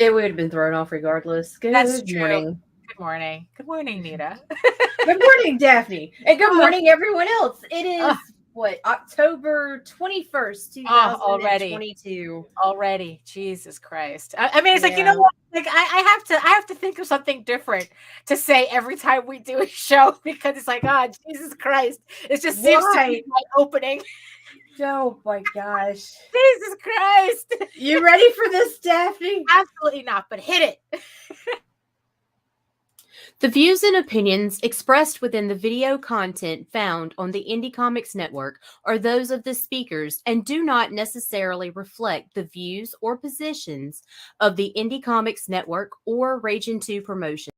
It would have been thrown off regardless. That's Good true. morning. Good morning. Good morning, Nita. Good morning, Daphne. And good morning, everyone else. It is, October 21st, 2022. Already. Jesus Christ. I mean, it's like, you Yeah. know what? Like I have to think of something different to say every time we do a show because it's like, oh, Jesus Christ. It just seems to be my opening. Oh my gosh. Jesus Christ. You ready for this, Daphne? Absolutely not, but hit it. The views and opinions expressed within the video content found on the Indie Comics Network are those of the speakers and do not necessarily reflect the views or positions of the Indie Comics Network or Ragin 2 Promotion.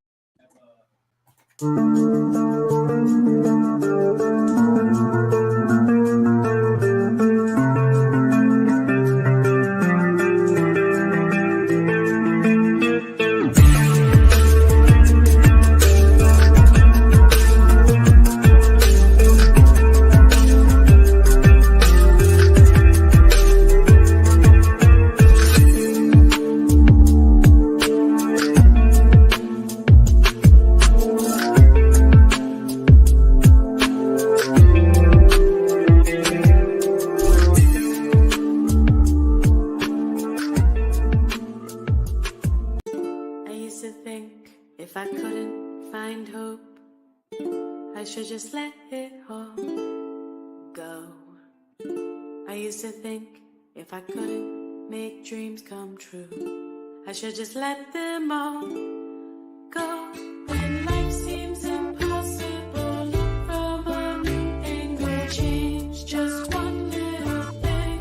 If I couldn't make dreams come true, I should just let them all go. When life seems impossible, look from a new angle, change just one little thing.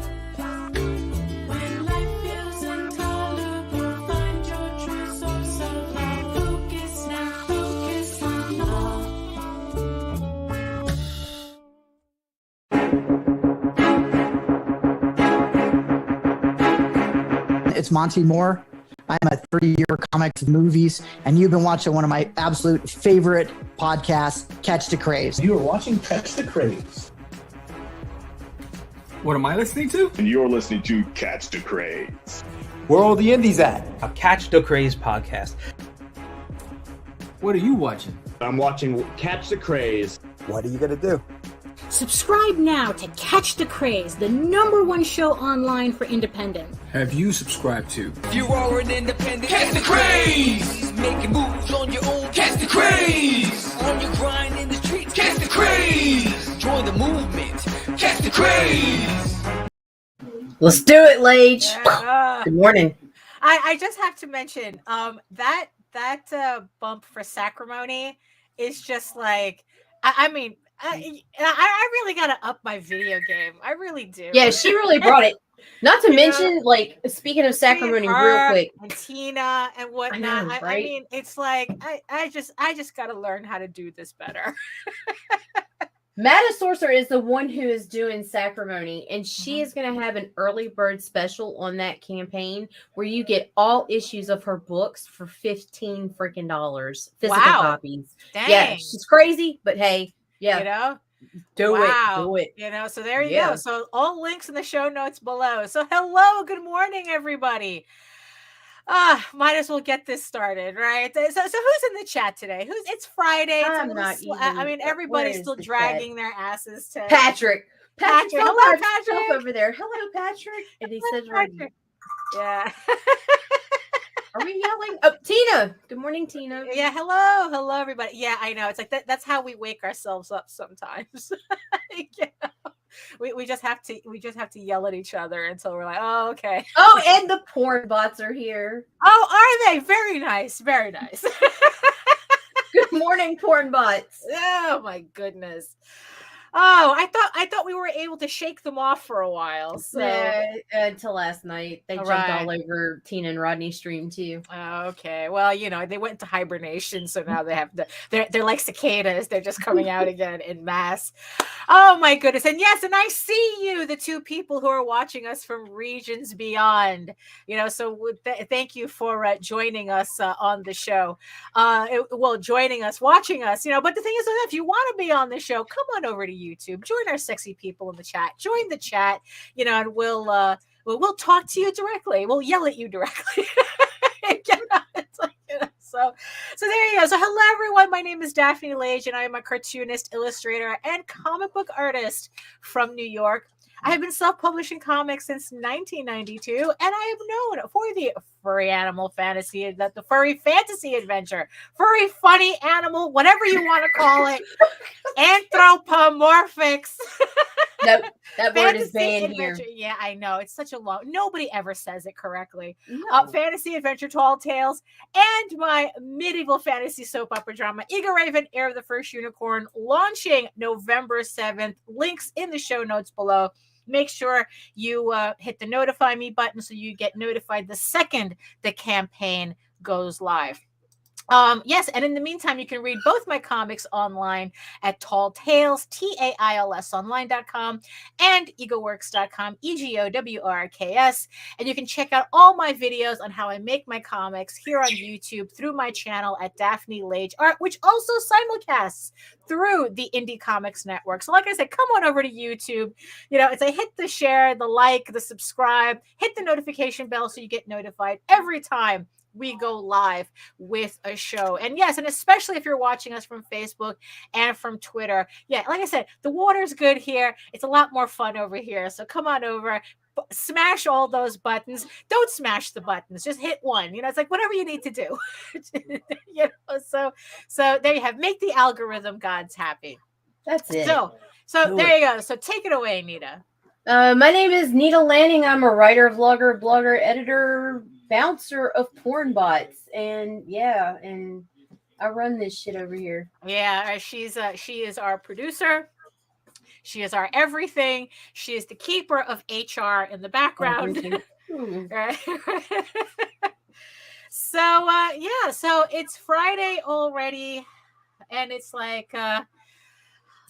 When life feels intolerable, find your true source of love. Focus now, focus on love. It's Monty Moore. I'm a 30-year comics and movies, and you've been watching one of my absolute favorite podcasts, Catch the Craze. You are watching Catch the Craze. What am I listening to? And you're listening to Catch the Craze. Where are all the indies at? A Catch the Craze podcast. What are you watching? I'm watching Catch the Craze. What are you going to do? Subscribe now to Catch the Craze, the #1 show online for independent. Have you subscribed to? If you are an independent, catch the craze! Making moves on your own, catch the craze! On your grind in the streets, catch the craze! Join the movement, catch the craze! Let's do it, Lage. Good morning. I just have to mention that bump for Sacrimony is just like, I mean, I really gotta up my video game. I really do. Yeah, she really brought it. Not to mention, like, speaking of Sacrimony, real quick, and Tina and whatnot. I mean, it's like I just gotta learn how to do this better. Matasorcer is the one who is doing Sacrimony, and she is going to have an early bird special on that campaign where you get all issues of her books for $15 freaking physical copies. Dang. Yeah, she's crazy, but hey, yeah, you know, do it. You know, so there you go. So all links in the show notes below. So hello, good morning, everybody. Might as well get this started, right? So who's in the chat today? It's Friday. Everybody's still dragging their asses to Patrick. Hello, Patrick. Over there. Hello, Patrick. And he says, Patrick. Yeah. Are we yelling? Oh, Tina. Good morning, Tina. Yeah, hello, everybody. Yeah, I know. It's like that's how we wake ourselves up sometimes. We just have to yell at each other until we're like, oh, okay. Oh, and the porn bots are here. Oh, are they? Very nice. Very nice. Good morning, porn bots. Oh my goodness. Oh, I thought we were able to shake them off for a while. So until last night, they jumped all over Tina and Rodney's stream too. Okay, well, you know, they went into hibernation, so now they have they're like cicadas. They're just coming out again in mass. Oh my goodness! And yes, and I see you, the two people who are watching us from regions beyond. You know, so thank you for joining us on the show. Joining us, watching us. You know, but the thing is, if you want to be on the show, come on over to YouTube, join our sexy people in the chat, join the chat, you know, and we'll talk to you directly. We'll yell at you directly. So there you go. So hello everyone. My name is Daphne Lage, and I am a cartoonist, illustrator, and comic book artist from New York. I have been self-publishing comics since 1992, and I am known for the furry animal fantasy, the furry fantasy adventure, furry funny animal, whatever you want to call it, anthropomorphics. Nope, that word is Fantasy banned adventure. here. Yeah, I know. It's such a long. Nobody ever says it correctly. No. Fantasy adventure, tall tales, and my medieval fantasy soap opera drama, Eagle Raven, Heir of the First Unicorn, launching November 7th. Links in the show notes below. Make sure you hit the notify me button so you get notified the second the campaign goes live. Yes, and in the meantime, you can read both my comics online at Tall Tales, TAILS online.com, and egoworks.com, EGOWORKS. And you can check out all my videos on how I make my comics here on YouTube through my channel at Daphne Lage Art, which also simulcasts through the Indie Comics Network. So like I said, come on over to YouTube. You know, it's a hit the share, the like, the subscribe, hit the notification bell so you get notified every time we go live with a show. And yes, and especially if you're watching us from Facebook and from Twitter. Yeah, like I said, the water's good here. It's a lot more fun over here. So come on over, smash all those buttons. Don't smash the buttons. Just hit one. You know, it's like whatever you need to do. You know, so there you have. Make the algorithm gods happy. That's it. So there you go. So take it away, Nita. My name is Nita Lanning. I'm a writer, vlogger, blogger, editor, bouncer of porn bots, and yeah, and I run this shit over here. Yeah, she is our producer. She is our everything. She is the keeper of HR in the background. Right. So it's Friday already, and it's like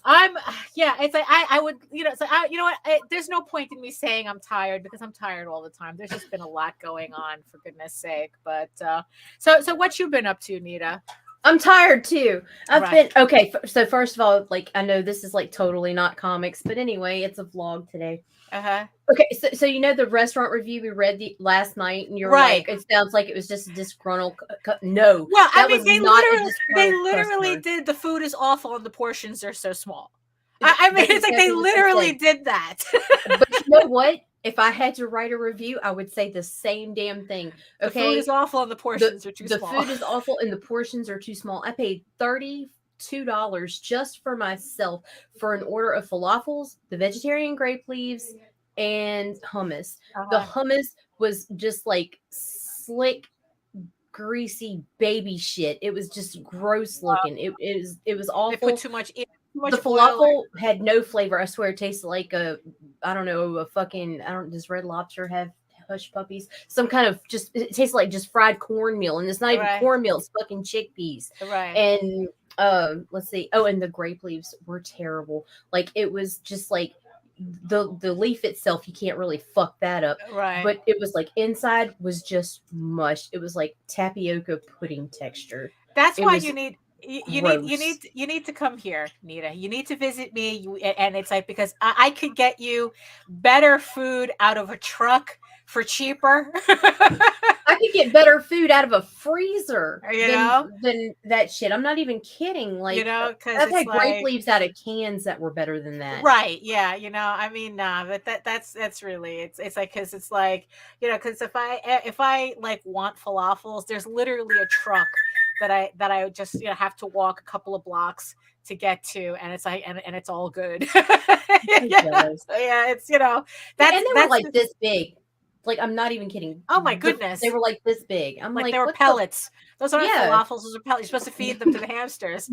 it's like I would, you know, so you know what? There's no point in me saying I'm tired because I'm tired all the time. There's just been a lot going on, for goodness sake. But so what you been up to, Nita? I'm tired too. I've been okay. So first of all, like I know this is like totally not comics, but anyway, it's a vlog today. Okay, so you know the restaurant review we read last night, and you're like, it sounds like it was just a disgruntled. No, well, I mean, they literally did. The food is awful, and the portions are so small. I mean, it's like they literally did that. But you know what? If I had to write a review, I would say the same damn thing. Okay, the food is awful, and the portions are too small. The food is awful, and the portions are too small. I paid $32 just for myself for an order of falafels, the vegetarian grape leaves, and hummus. The hummus was just like slick, greasy baby shit. It was just gross looking. It was awful. They put too much in. The falafel had no flavor. I swear it tasted like does Red Lobster have hush puppies? Some kind of it tastes like just fried cornmeal, and it's not even cornmeal, it's fucking chickpeas. Right. And let's see. Oh, and the grape leaves were terrible. Like it was just like the leaf itself, you can't really fuck that up. Right. But it was like inside was just mush. It was like tapioca pudding texture. That's why you need you need to come here, Nita. You need to visit me. And it's like, because I could get you better food out of a truck for cheaper. I could get better food out of a freezer than that shit. I'm not even kidding. Like, because I've had grape leaves out of cans that were better than that. Right. Yeah. I mean, but that's really, it's like, cause it's like, cause if I like want falafels, there's literally a truck that I just have to walk a couple of blocks to get to, and it's like and it's all good. Yeah, it's and they were like this big. Like, I'm not even kidding. Oh my goodness, they were like this big. I'm like they were pellets. Those aren't falafels. Those are pellets. You're supposed to feed them to the hamsters.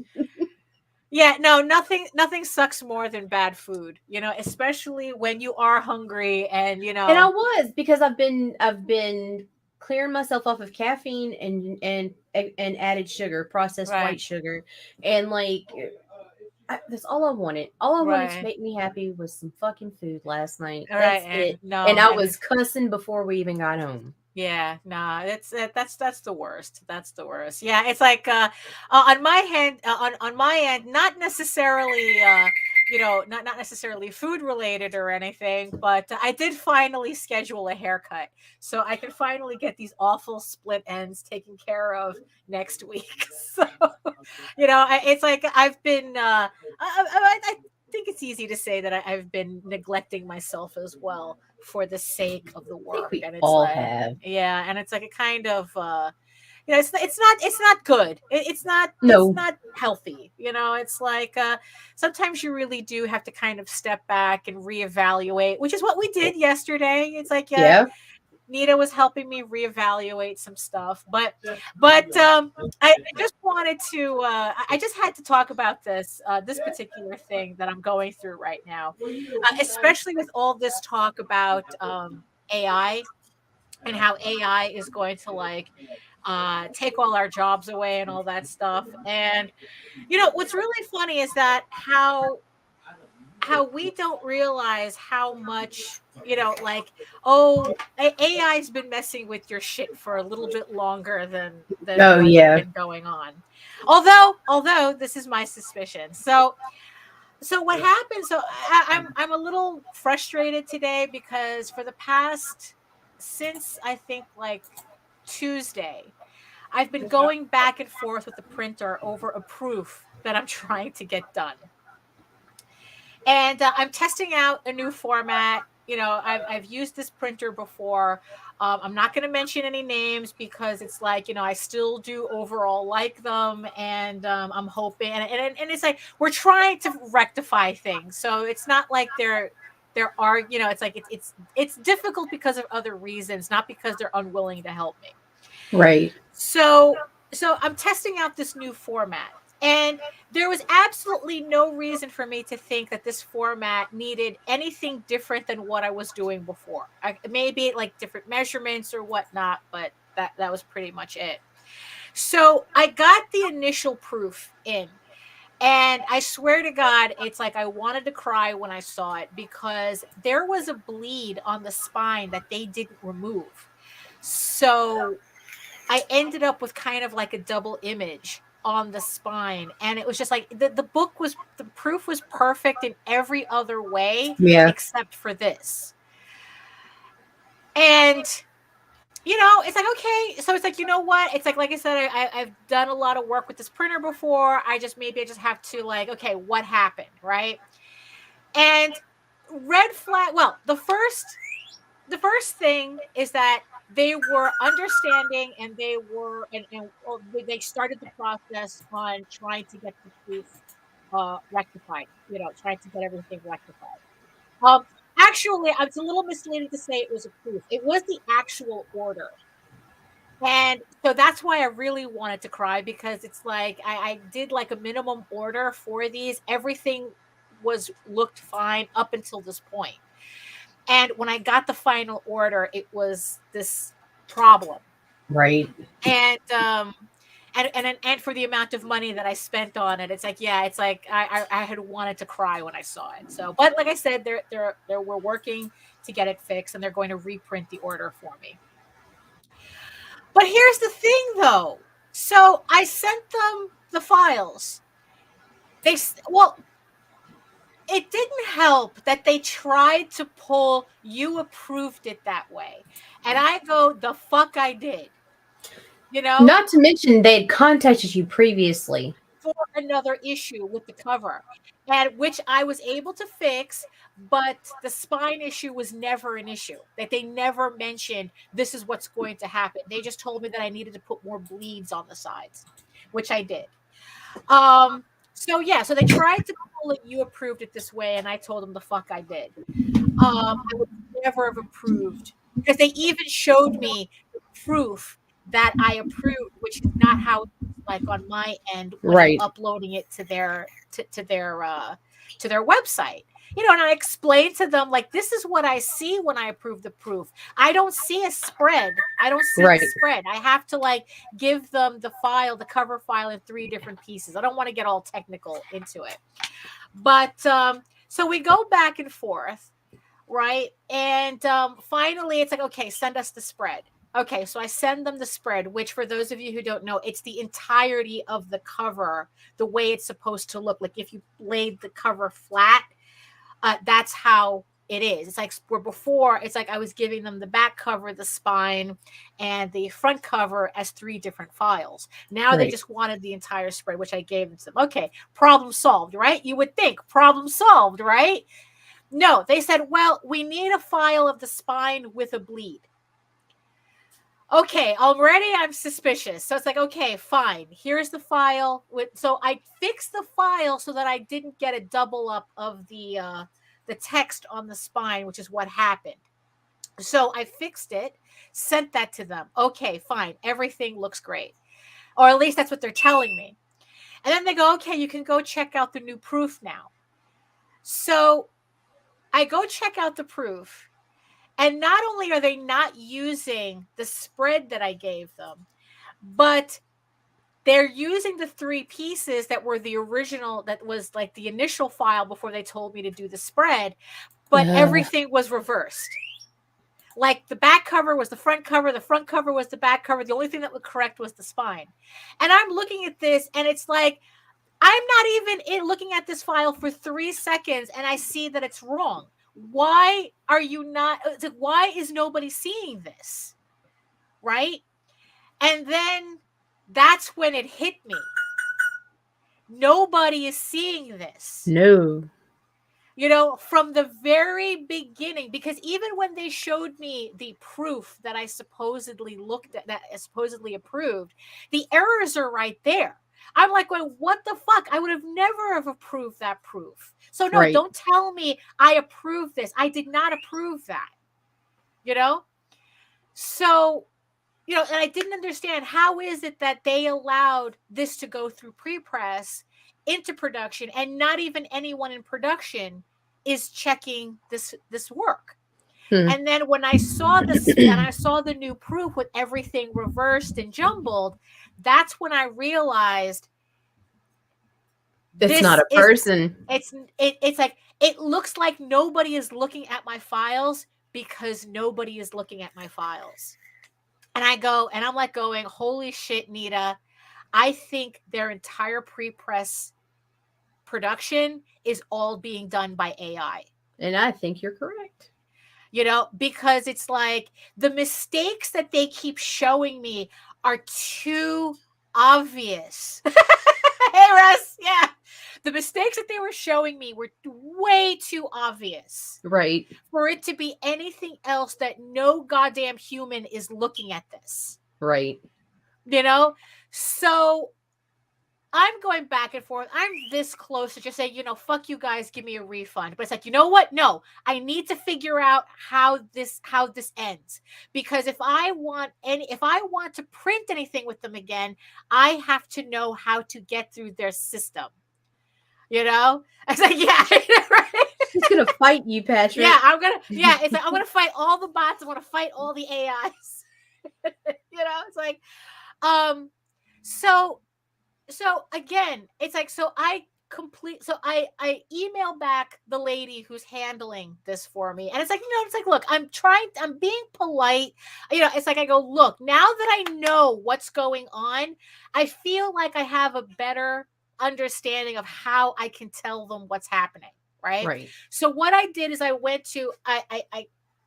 Yeah, no, nothing sucks more than bad food. Especially when you are hungry and And I was, because I've been clearing myself off of caffeine and added sugar, processed white sugar, and like that's all I wanted. All I wanted to make me happy was some fucking food last night. That's it. And I was cussing before we even got home. Yeah, no, that's the worst. That's the worst. Yeah, it's like on my end, not necessarily not necessarily food related or anything, but I did finally schedule a haircut, so I can finally get these awful split ends taken care of next week. So, it's like I've been. I think it's easy to say that I've been neglecting myself as well for the sake of the work, we and it's all like, have. yeah, and it's like a kind of. It's not good. It's not No. healthy. It's like sometimes you really do have to kind of step back and reevaluate, which is what we did yesterday. It's like, Yeah. Nita was helping me reevaluate some stuff, but I just wanted to. I just had to talk about this particular thing that I'm going through right now, especially with all this talk about AI and how AI is going to take all our jobs away and all that stuff. And what's really funny is that how we don't realize how much AI's been messing with your shit for a little bit longer than what's been going on. Although this is my suspicion. So what happened? So I'm a little frustrated today because for the past since I think like Tuesday, I've been going back and forth with the printer over a proof that I'm trying to get done. And I'm testing out a new format. I've used this printer before. I'm not going to mention any names because it's like, I still do overall like them. And I'm hoping, and it's like, we're trying to rectify things. So it's not like there are, it's like, it's difficult because of other reasons, not because they're unwilling to help me. Right. So I'm testing out this new format. And there was absolutely no reason for me to think that this format needed anything different than what I was doing before. Maybe like different measurements or whatnot, but that was pretty much it. So I got the initial proof in. And I swear to God, it's like I wanted to cry when I saw it because there was a bleed on the spine that they didn't remove. So I ended up with kind of like a double image on the spine, and it was just like the proof was perfect in every other way except for this. And it's like, okay, so it's like, you know what, it's like I said, I've done a lot of work with this printer before. I just have to like, okay, what happened, right? And red flag, well, the first thing is that they were understanding, and they started the process on trying to get the proof rectified, trying to get everything rectified. Actually, it's a little misleading to say it was a proof. It was the actual order. And so that's why I really wanted to cry, because it's like I did like a minimum order for these. Everything looked fine up until this point. And when I got the final order, it was this problem. Right. And and for the amount of money that I spent on it, it's like, yeah, it's like I had wanted to cry when I saw it. So, but like I said, we're working to get it fixed, and they're going to reprint the order for me. But here's the thing, though. So I sent them the files. It didn't help that they tried to pull, you approved it that way. And I go, the fuck I did. Not to mention they had contacted you previously for another issue with the cover, and which I was able to fix, but the spine issue was never an issue. That they never mentioned this is what's going to happen. They just told me that I needed to put more bleeds on the sides, which I did. So they tried to pull it, you approved it this way, and I told them the fuck I did. I would never have approved, because they even showed me the proof that I approved, which is not how it's like on my end when I'm uploading it to their website. And I explained to them, like, this is what I see when I approve the proof. I don't see a spread. I don't see a spread. I have to like give them the cover file in 3 different pieces. I don't want to get all technical into it. But so we go back and forth, right? And finally it's like, okay, send us the spread. Okay, so I send them the spread, which for those of you who don't know, it's the entirety of the cover, the way it's supposed to look. Like if you laid the cover flat, that's how it is. It's like where before, it's like I was giving them the back cover, the spine, and the front cover as 3 different files. Now they just wanted the entire spread, which I gave them to them. Okay, problem solved, right? You would think problem solved, right? No, they said, well, we need a file of the spine with a bleed. Okay, already I'm suspicious. So it's like, okay, fine. Here's the file. So I fixed the file so that I didn't get a double up of the text on the spine, which is what happened. So I fixed it, sent that to them. Okay, fine. Everything looks great. Or at least that's what they're telling me. And then they go, okay, you can go check out the new proof now. So I go check out the proof. And not only are they not using the spread that I gave them, but they're using the 3 pieces that were the original, that was like the initial file before they told me to do the spread, but everything was reversed. Like the back cover was the front cover was the back cover. The only thing that was correct was the spine. And I'm looking at this and it's like, I'm not even looking at this file for 3 seconds and I see that it's wrong. Why are you not? Why is nobody seeing this? Right? And then that's when it hit me. Nobody is seeing this. No. You know, from the very beginning, because even when they showed me the proof that I supposedly looked at, that I supposedly approved, the errors are right there. I'm like, well, what the fuck? I would have never have approved that proof. So no, don't tell me I approved this. I did not approve that. You know? So, you know, and I didn't understand, how is it that they allowed this to go through pre-press into production and not even anyone in production is checking this work. And then when I saw this and I saw the new proof with everything reversed and jumbled, that's when I realized it's not a person. It's like, it looks like nobody is looking at my files because nobody is looking at my files. And I'm like going, holy shit, Nita. I think their entire pre-press production is all being done by AI. And I think you're correct. You know, because it's like the mistakes that they keep showing me are too obvious. Hey, Russ. Yeah. The mistakes that they were showing me were way too obvious. Right. For it to be anything else that no goddamn human is looking at this. Right. You know? So I'm going back and forth. I'm this close to just saying, you know, fuck you guys, give me a refund. But it's like, you know what? No, I need to figure out how this ends. Because if I want to print anything with them again, I have to know how to get through their system. You know? I was like, yeah, right. She's gonna fight you, Patrick. Yeah, it's like I'm gonna fight all the bots, I want to fight all the AIs. You know, it's like, so again, it's like, so I email back the lady who's handling this for me. And it's like, you know, it's like, look, I'm being polite. You know, it's like, I go, look, now that I know what's going on, I feel like I have a better understanding of how I can tell them what's happening. Right. So what I did is I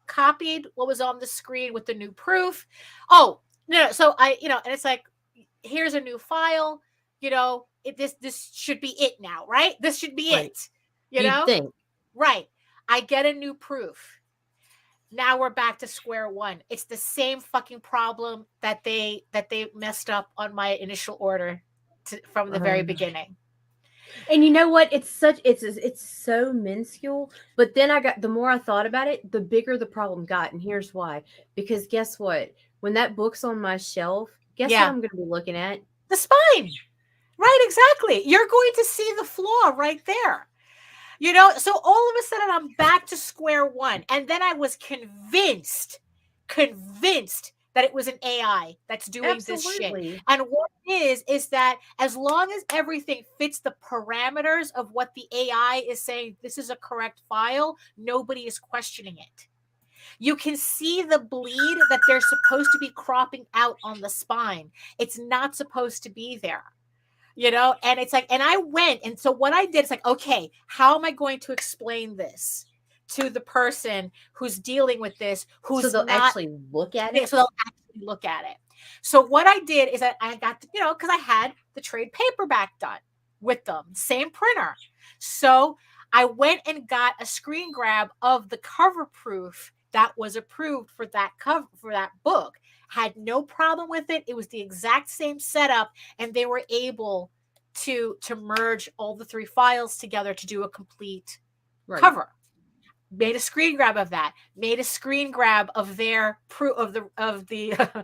copied what was on the screen with the new proof. Oh, no. So and it's like, here's a new file. You know, this should be it now, right? This should be it. You know? Think. Right. I get a new proof. Now we're back to square one. It's the same fucking problem that they messed up on my initial order from the very beginning. And you know what? It's so minuscule. But then the more I thought about it, the bigger the problem got. And here's why. Because guess what? When that book's on my shelf, guess what I'm going to be looking at? The spine. Right, exactly. You're going to see the flaw right there. You know, so all of a sudden I'm back to square one. And then I was convinced that it was an AI that's doing this shit. And what it is that as long as everything fits the parameters of what the AI is saying, this is a correct file, nobody is questioning it. You can see the bleed that they're supposed to be cropping out on the spine. It's not supposed to be there. And it's like, and I went, and so what I did is like, okay, how am I going to explain this to the person who's dealing with this, who's so they'll not actually look at it? So they'll actually look at it. So what I did is that I got, because I had the trade paperback done with them, same printer. So I went and got a screen grab of the cover proof that was approved for that cover, for that book. Had no problem with it. It was the exact same setup, and they were able to merge all the 3 files together to do a complete cover. Made a screen grab of that. Made a screen grab of their proof of the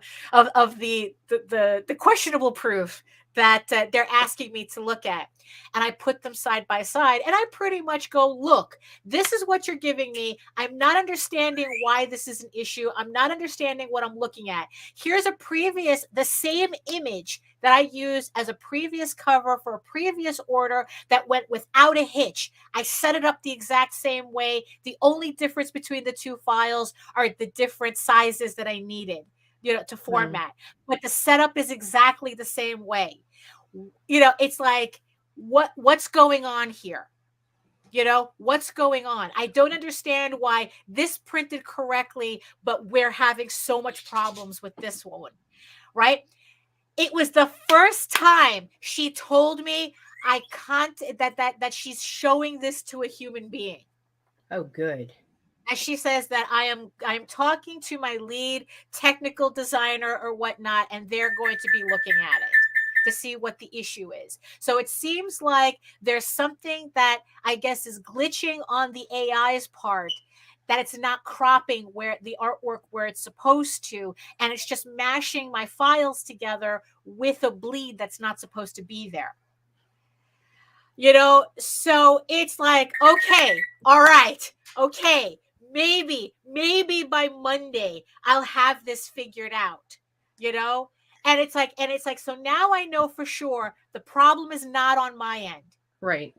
questionable proof that they're asking me to look at. And I put them side by side, and I pretty much go, look, this is what you're giving me. I'm not understanding why this is an issue. I'm not understanding what I'm looking at. Here's the same image that I used as a previous cover for a previous order that went without a hitch. I set it up the exact same way. The only difference between the 2 files are the different sizes that I needed, to format. But the setup is exactly the same way. It's like, what's going on here? What's going on? I don't understand why this printed correctly, but we're having so much problems with this one, right? It was the first time she told me I can't that she's showing this to a human being. Oh, good. And she says that I am talking to my lead technical designer or whatnot, and they're going to be looking at it to see what the issue is. So it seems like there's something that I guess is glitching on the AI's part, that it's not cropping where the artwork where it's supposed to, and it's just mashing my files together with a bleed that's not supposed to be there. So it's like, okay, all right, okay, maybe by Monday I'll have this figured out, and it's like, so now I know for sure the problem is not on my end. Right.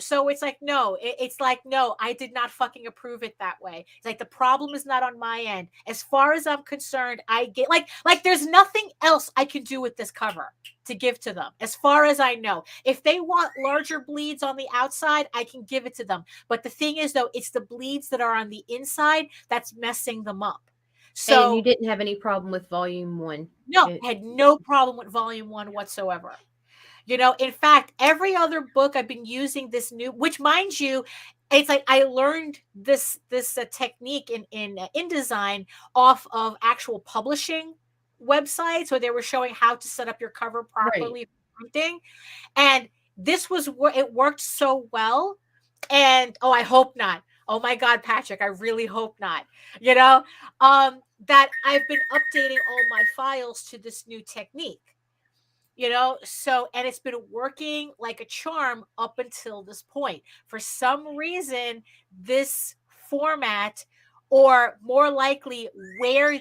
So it's like, no, it's like, no, I did not fucking approve it that way. It's like, the problem is not on my end. As far as I'm concerned, I get like there's nothing else I can do with this cover to give to them. As far as I know, if they want larger bleeds on the outside, I can give it to them. But the thing is, though, it's the bleeds that are on the inside that's messing them up. So and you didn't have any problem with volume 1? No, I had no problem with volume 1 whatsoever. In fact, every other book I've been using this new, which, mind you, it's like I learned this technique in InDesign off of actual publishing websites where they were showing how to set up your cover properly for printing. And this was where it worked so well. And I hope not. Oh my God, Patrick, I really hope not. That I've been updating all my files to this new technique. So, and it's been working like a charm up until this point. For some reason, this format, or more likely where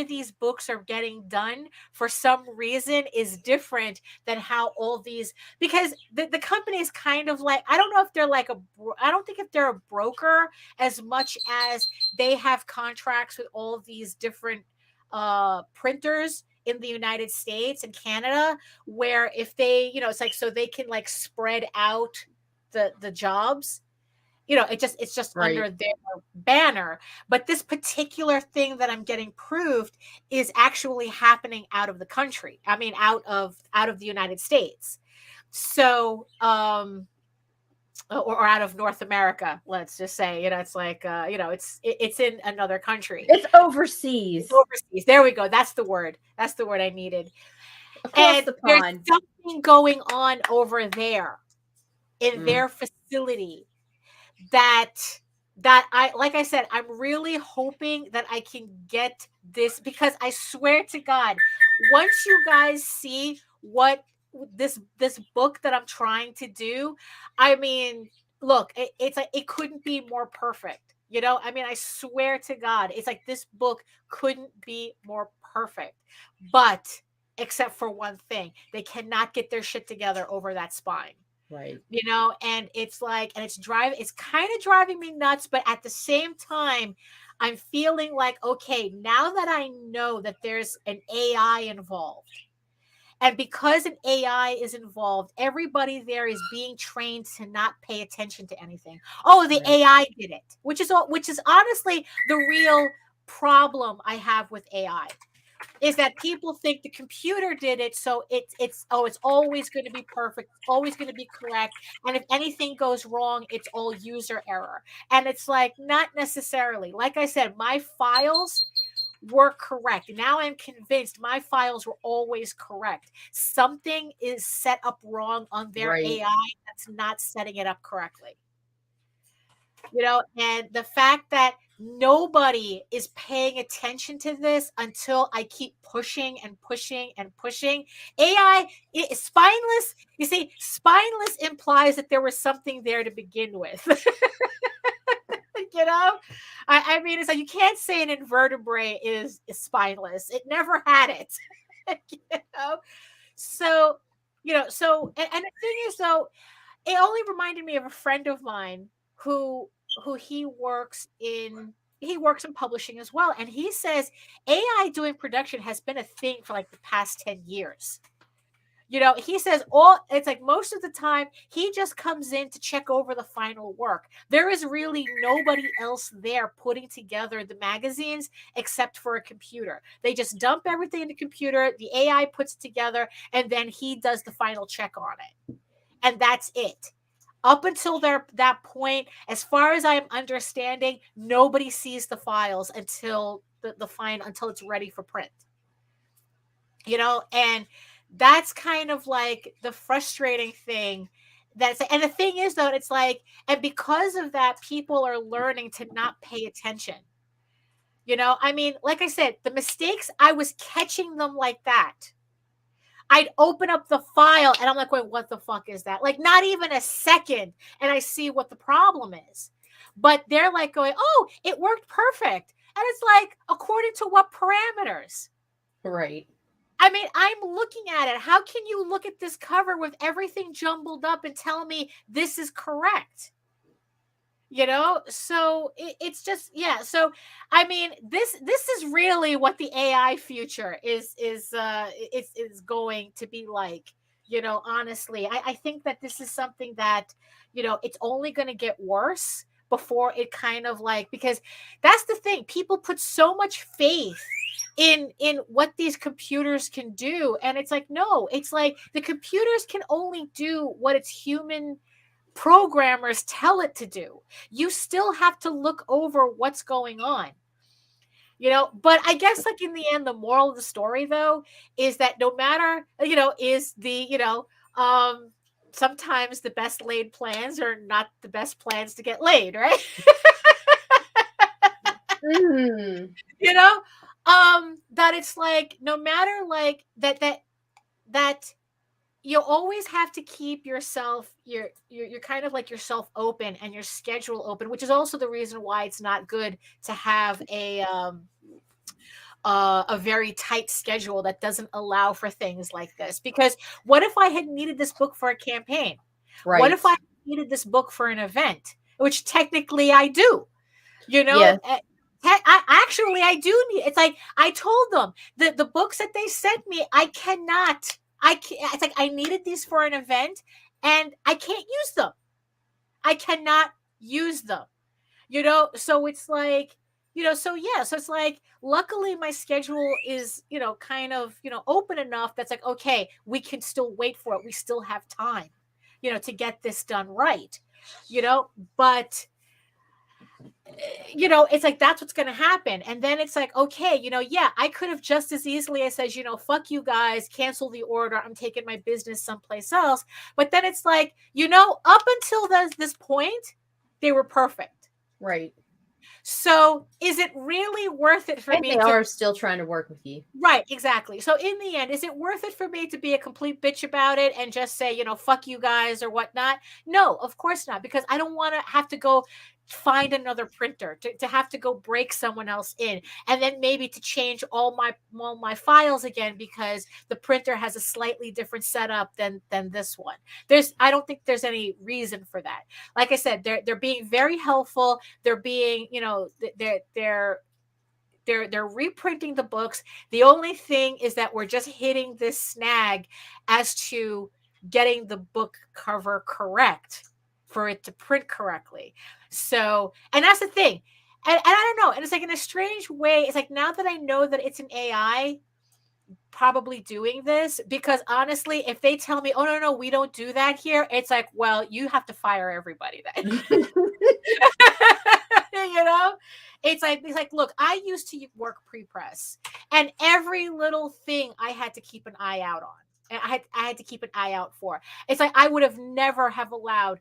these books are getting done, for some reason is different than how all these, because the company is kind of like, I don't know if they're like I don't think if they're a broker as much as they have contracts with all of these different printers in the United States and Canada, where if they, it's like, so they can like spread out the jobs, it's just under their banner. But this particular thing that I'm getting proved is actually happening out of the country. I mean, out of the United States. So, or out of North America, let's just say, it's like, it's in another country. It's overseas. It's overseas. There we go. That's the word. That's the word I needed. Across the pond. There's something going on over there in their facility that I, like I said, I'm really hoping that I can get this, because I swear to God, once you guys see what this book that I'm trying to do, I mean, look, it's like, it couldn't be more perfect. I mean, I swear to God, it's like this book couldn't be more perfect, but except for one thing, they cannot get their shit together over that spine. Right. You know, and it's like, and it's kind of driving me nuts, but at the same time, I'm feeling like, okay, now that I know that there's an AI involved, and because an AI is involved, everybody there is being trained to not pay attention to anything. Oh, the Right. AI did it, which is honestly the real problem I have with AI. Is that people think the computer did it, so it's always going to be perfect, it's always going to be correct, and if anything goes wrong, it's all user error. And it's like, not necessarily. Like I said, my files were correct. Now I'm convinced my files were always correct. Something is set up wrong on their Right. AI that's not setting it up correctly. You know, and the fact that nobody is paying attention to this until I keep pushing and pushing and pushing. AI is spineless. You see, spineless implies that there was something there to begin with. You know, I mean, it's like, you can't say an invertebrate is spineless. It never had it. You know, so and the thing is, though, it only reminded me of a friend of mine who he works in publishing as well, and he says AI doing production has been a thing for like the past 10 years. You know, he says it's like most of the time he just comes in to check over the final work. There is really nobody else there putting together the magazines except for a computer. They just dump everything in the computer, the AI puts it together, and then he does the final check on it. And that's it. Up until that point, as far as I'm understanding, nobody sees the files until until it's ready for print. You know, and that's kind of like the frustrating thing. And the thing is, though, it's like, and because of that, people are learning to not pay attention. You know, I mean, like I said, the mistakes, I was catching them like that. I'd open up the file and I'm like, wait, what the fuck is that? Like, not even a second, and I see what the problem is. But they're like going, oh, it worked perfect. And it's like, according to what parameters? Right. I mean, I'm looking at it. How can you look at this cover with everything jumbled up and tell me this is correct? You know, so it's just, yeah. So, I mean, this is really what the AI future is going to be like. You know, honestly, I think that this is something that, you know, it's only going to get worse before it kind of like, because that's the thing. People put so much faith in what these computers can do, and it's like, no, it's like the computers can only do what its human programmers tell it to do. You still have to look over what's going on, you know. But I guess, like, in the end, the moral of the story, though, is that no matter, you know, is the, you know, sometimes the best laid plans are not the best plans to get laid, right? You know, that it's like, no matter like that you always have to keep yourself, you're kind of like yourself open and your schedule open, which is also the reason why it's not good to have a very tight schedule that doesn't allow for things like this. Because what if I had needed this book for a campaign? Right. What if I needed this book for an event, which technically I do, you know? Yes. I do need. It's like, I told them the books that they sent me, it's like, I needed these for an event and I can't use them. I cannot use them, you know? So it's like, you know, so yeah, so it's like, luckily my schedule is, you know, kind of, you know, open enough that's like, okay, we can still wait for it. We still have time, you know, to get this done right, you know. But, you know, it's like, that's what's going to happen. And then it's like, okay, you know, yeah, I could have just as easily as says, you know, fuck you guys, cancel the order, I'm taking my business someplace else. But then it's like, you know, up until this point, they were perfect. Right. So is it really worth it for me? They are still trying to work with you. Right, exactly. So in the end, is it worth it for me to be a complete bitch about it and just say, you know, fuck you guys or whatnot? No, of course not, because I don't want to have to go find another printer, to have to go break someone else in, and then maybe to change all my files again because the printer has a slightly different setup than this one. I don't think there's any reason for that. Like I said, they're being very helpful. They're being, they're reprinting the books. The only thing is that we're just hitting this snag as to getting the book cover correct for it to print correctly. So, and that's the thing. And I don't know. And it's like, in a strange way, it's like, now that I know that it's an AI probably doing this, because honestly, if they tell me, oh, no, we don't do that here, it's like, well, you have to fire everybody then. It's like, look, I used to work pre-press, and every little thing I had to keep an eye out on. And I had to keep an eye out for. It's like, I would have never have allowed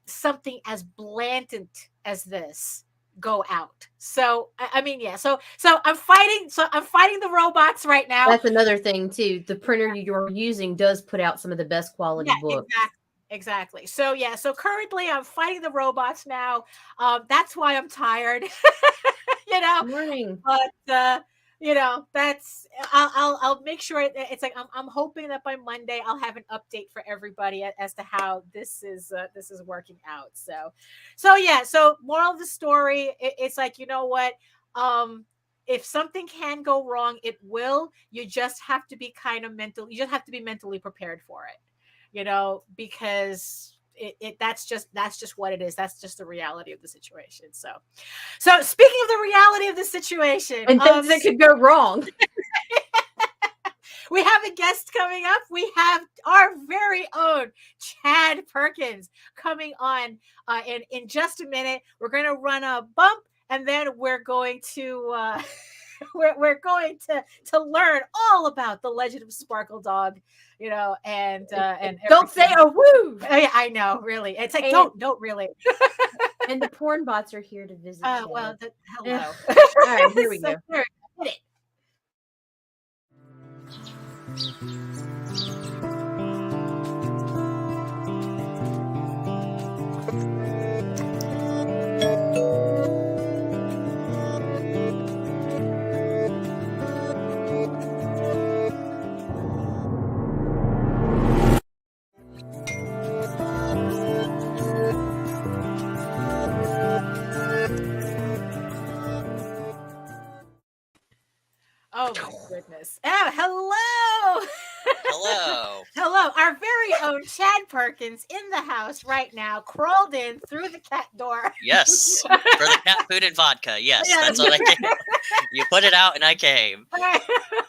something as blatant as this go out. So I mean, yeah. So I'm fighting the robots right now. That's another thing too. The printer you're using does put out some of the best quality books. Exactly. So yeah. So currently I'm fighting the robots now. That's why I'm tired. Morning. But that's I'll make sure it's like, I'm hoping that by Monday I'll have an update for everybody as to how this is working out. So yeah. So moral of the story, it's like, you know what? If something can go wrong, it will. You just have to be you just have to be mentally prepared for it, because that's just what it is. That's just the reality of the situation. So speaking of the reality of the situation and things that could go wrong, we have a guest coming up. We have our very own Chad Perkins coming on in just a minute. We're going to run a bump, and then we're going to we're going to learn all about the legend of Sparkledog, and don't say a woo. I know, really. It's like, don't really. And the porn bots are here to visit. Well, hello. All right, here we go. Hit it. Oh my goodness. Oh, hello. Hello. Our very own Chad Perkins in the house right now, crawled in through the cat door. Yes. For the cat food and vodka. Yes, that's what I came. You put it out and I came.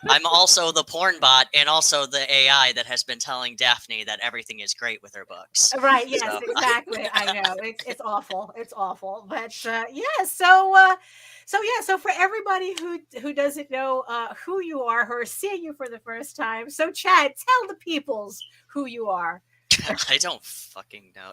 I'm also the porn bot and also the AI that has been telling Daphne that everything is great with her books. Right. Yes, so. Exactly. I know. It's awful. It's awful. But So for everybody who doesn't know who you are, who are seeing you for the first time, so Chad, tell the peoples who you are. I don't fucking know.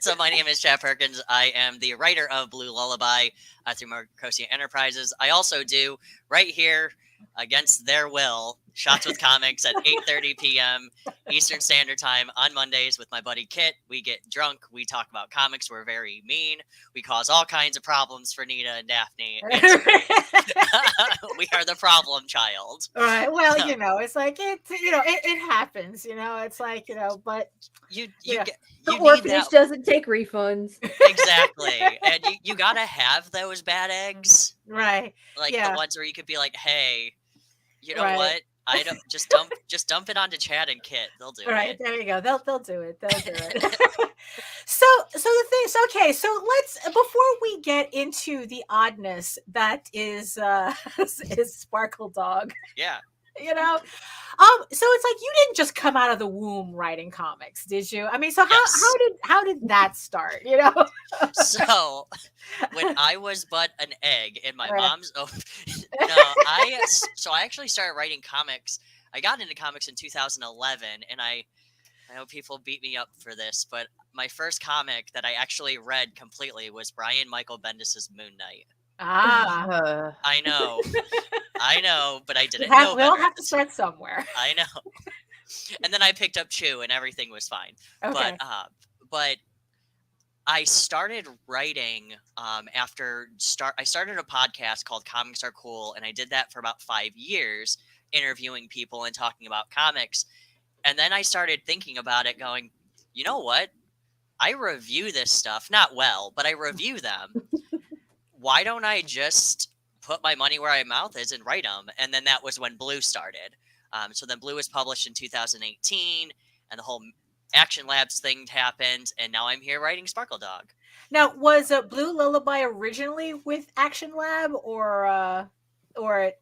So my name is Chad Perkins. I am the writer of Blue Lullaby through Marcosia Enterprises. I also do, right here, against their will, Shots with Comics at 8:30 p.m. Eastern Standard Time on Mondays with my buddy Kit. We get drunk. We talk about comics. We're very mean. We cause all kinds of problems for Nita and Daphne. We are the problem child. All right. Well, it's like it happens. It's like but the orphanage doesn't take refunds. Exactly, and you gotta have those bad eggs, right? Like the ones where you could be like, hey, you know what? I don't just dump it onto Chad and Kit. They'll do it. Right, there you go. They'll do it. They'll do it. So the thing is, okay, so let's, before we get into the oddness that is Sparkledog. Yeah. So it's like, you didn't just come out of the womb writing comics, did you? I mean, so how did that start? So when I was but an egg in my mom's I actually started writing comics. I got into comics in 2011, and I know people beat me up for this, but my first comic that I actually read completely was Brian Michael Bendis's Moon Knight. I know, but I didn't know. We'll have to start somewhere. I know. And then I picked up Chew, and everything was fine. Okay. But I started writing after I started a podcast called Comics Are Cool, and I did that for about 5 years, interviewing people and talking about comics. And then I started thinking about it, going, you know what? I review this stuff, not well, but I review them. Why don't I just put my money where my mouth is and write them? And then that was when Blue started. So then Blue was published in 2018, and the whole Action Labs thing happened, and now I'm here writing Sparkledog. Now, was Blue Lullaby originally with Action Lab, or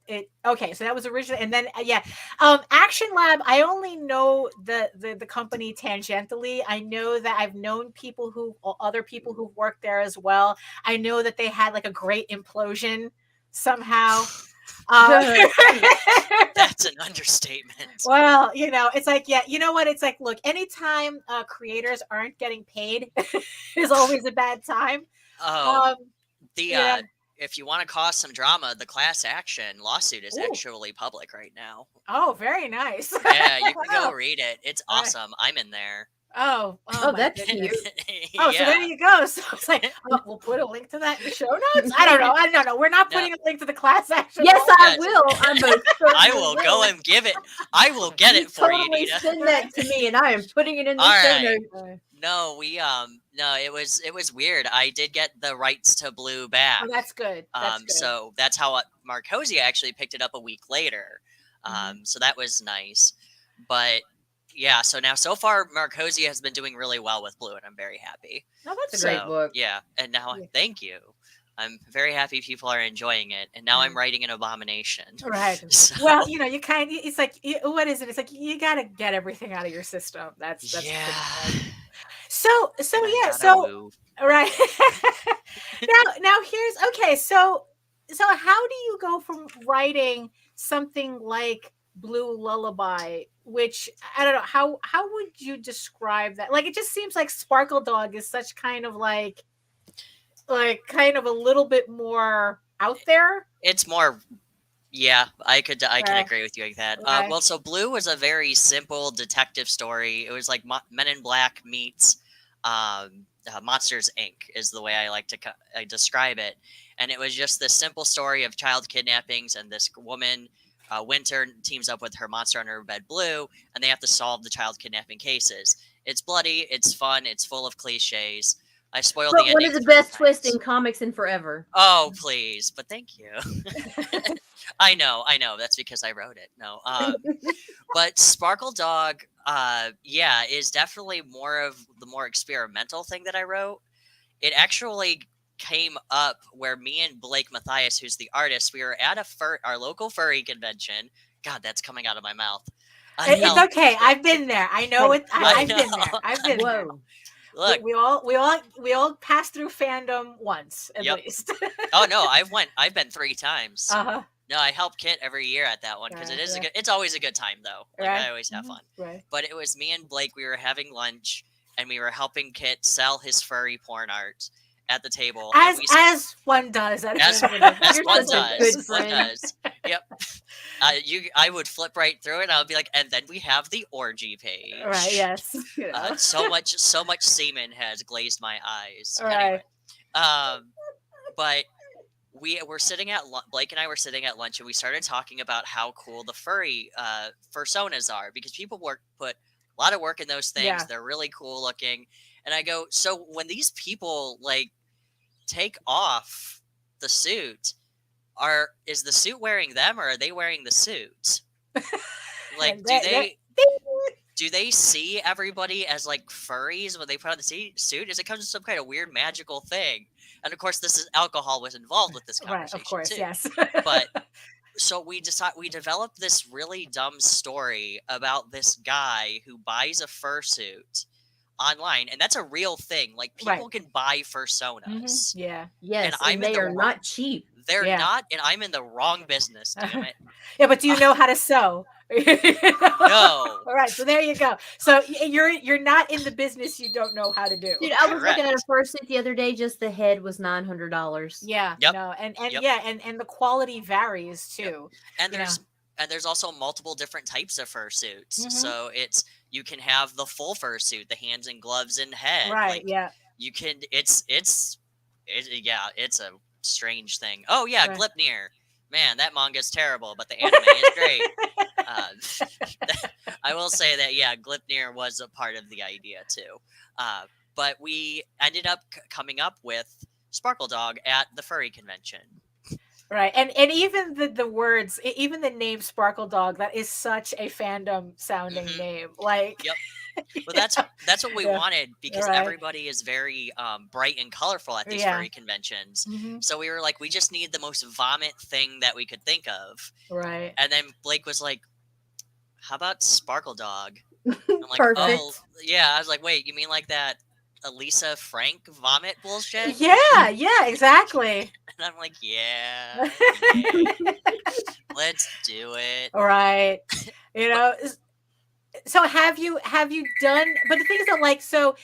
it? Okay, so that was originally, and then Action Lab. I only know the company tangentially. I know that I've known other people who've worked there as well. I know that they had like a great implosion somehow. That's an understatement. Well, it's like, you know what? It's like, look, anytime creators aren't getting paid is always a bad time. If you want to cause some drama, the class action lawsuit is actually public right now. Oh, very nice. Yeah, you can go read it. It's awesome. I'm in there. Oh, that's cute. So there you go. So it's like, we'll put a link to that in the show notes. I don't know. We're not putting a link to the class action. Yes, I will. I'm most I will go and give it. I will get it for you, Nita. Send that to me, and I am putting it in the show notes. No, it was weird. I did get the rights to Blue back. Oh, that's good. So that's how Mark Hosea actually picked it up a week later. So that was nice. But yeah, so now so far Mark Hosea has been doing really well with Blue, and I'm very happy. Oh, that's a great book. Yeah, and now thank you. I'm very happy people are enjoying it, and now I'm writing an Abomination. Right. So, well, it's like, what is it? It's like you got to get everything out of your system. That's So right. now here's okay. So how do you go from writing something like Blue Lullaby, which I don't know, how would you describe that? Like, it just seems like Sparkledog is such kind of like kind of a little bit more out there. It's more. Yeah, I can agree with you like that. Well, so Blue was a very simple detective story. It was like Men in Black meets Monsters Inc. is the way I like to describe it. And it was just this simple story of child kidnappings, and this woman, Winter, teams up with her monster under her bed, Blue, and they have to solve the child kidnapping cases. It's bloody, it's fun, it's full of cliches. I spoiled the ending. One of the best twists in comics and forever. Oh, please. But thank you. I know. That's because I wrote it. No. But Sparkledog, is definitely more of the more experimental thing that I wrote. It actually came up where me and Blake Matthias, who's the artist, we were at our local furry convention. God, that's coming out of my mouth. It's okay. I've been there. I know it. I've been there. I've been there. Look, we all passed through fandom once at least. Oh no, I've been 3 times. Uh-huh. No, I help Kit every year at that one because it's always a good time though. Like, I always have fun. Right. But it was me and Blake. We were having lunch and we were helping Kit sell his furry porn art at the table. As one does. As one does. Yep. I would flip right through it. And I would be like, and then we have the orgy page. Right. Yes. So much semen has glazed my eyes. Right. Anyway, but we were sitting at Blake and I were sitting at lunch, and we started talking about how cool the furry fursonas are, because people put a lot of work in those things. Yeah. They're really cool looking. And I go, so when these people like take off the suit, is the suit wearing them, or are they wearing the suit? Like, do they see everybody as like furries when they put on the suit? Is it comes to some kind of weird magical thing? And of course, alcohol was involved with this conversation, right? Of course, too. Yes. But so we developed this really dumb story about this guy who buys a fursuit online, and that's a real thing. Like, people can buy fursonas. Mm-hmm. Yeah. Yes, and they are not cheap. They're not, and I'm in the wrong business, damn it. Yeah, but do you know how to sew? No. All right, so there you go. So you're not in the business you don't know how to do. Dude, I was looking at a fursuit the other day. Just the head was $900. Yeah. Yep. No, and the quality varies too. Yep. And there's also multiple different types of fursuits. Mm-hmm. So you can have the full fursuit, the hands and gloves and head. Right. you can. Yeah, it's a strange thing. Oh yeah, Right. Glipnir. Man, that manga's terrible, but the anime is great. I will say that, yeah, Glipnir was a part of the idea too. But we ended up coming up with Sparkledog at the furry convention. Right. And even the words, even the name Sparkledog, that is such a fandom sounding name. Like, yep. Well, that's what we wanted, because Right. everybody is very bright and colorful at these furry conventions. So we were like, we just need the most vomit thing that we could think of. Right. And then Blake was like, how about Sparkledog? I'm like, Perfect. oh, yeah. I was like, wait, you mean like that Elisa Frank vomit bullshit? Yeah, exactly. And I'm like, yeah, let's do it. Right. You know, so have you done, but the thing is that, like, so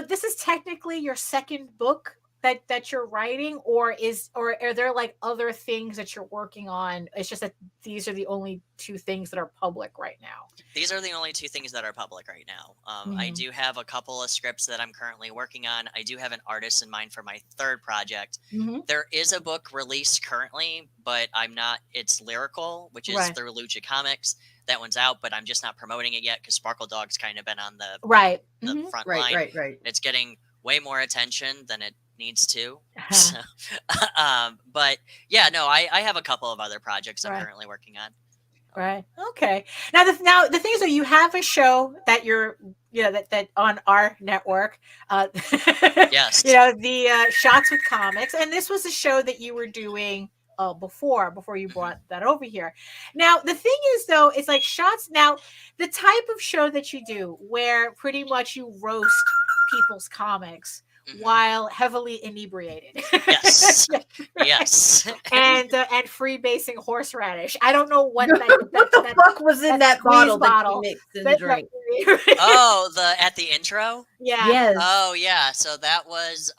this is technically your second book that you're writing, or are there like other things that you're working on? It's just that these are the only two things that are public right now. These are the only two things that are public right now. I do have a couple of scripts that I'm currently working on. I do have an artist in mind for my third project. There is a book released currently, but it's lyrical, which is through Lucha Comics. That one's out, but I'm just not promoting it yet because Sparkledog's kind of been on the front line. Right. It's getting way more attention than it needs to. So, but yeah, no, I have a couple of other projects I'm currently working on. Right. Okay. Now the thing is that you have a show that you're, that on our network. Yes. The Shots with Comics, and this was a show that you were doing before you brought that over here. Now the thing is, though, it's like Shots. Now the type of show that you do, where pretty much you roast people's comics while heavily inebriated. Yes. Yes. And freebasing horseradish. I don't know what what the fuck was in that bottle that you mixed in the drink. Oh, at the intro? Yeah. Yes. Oh yeah. So that was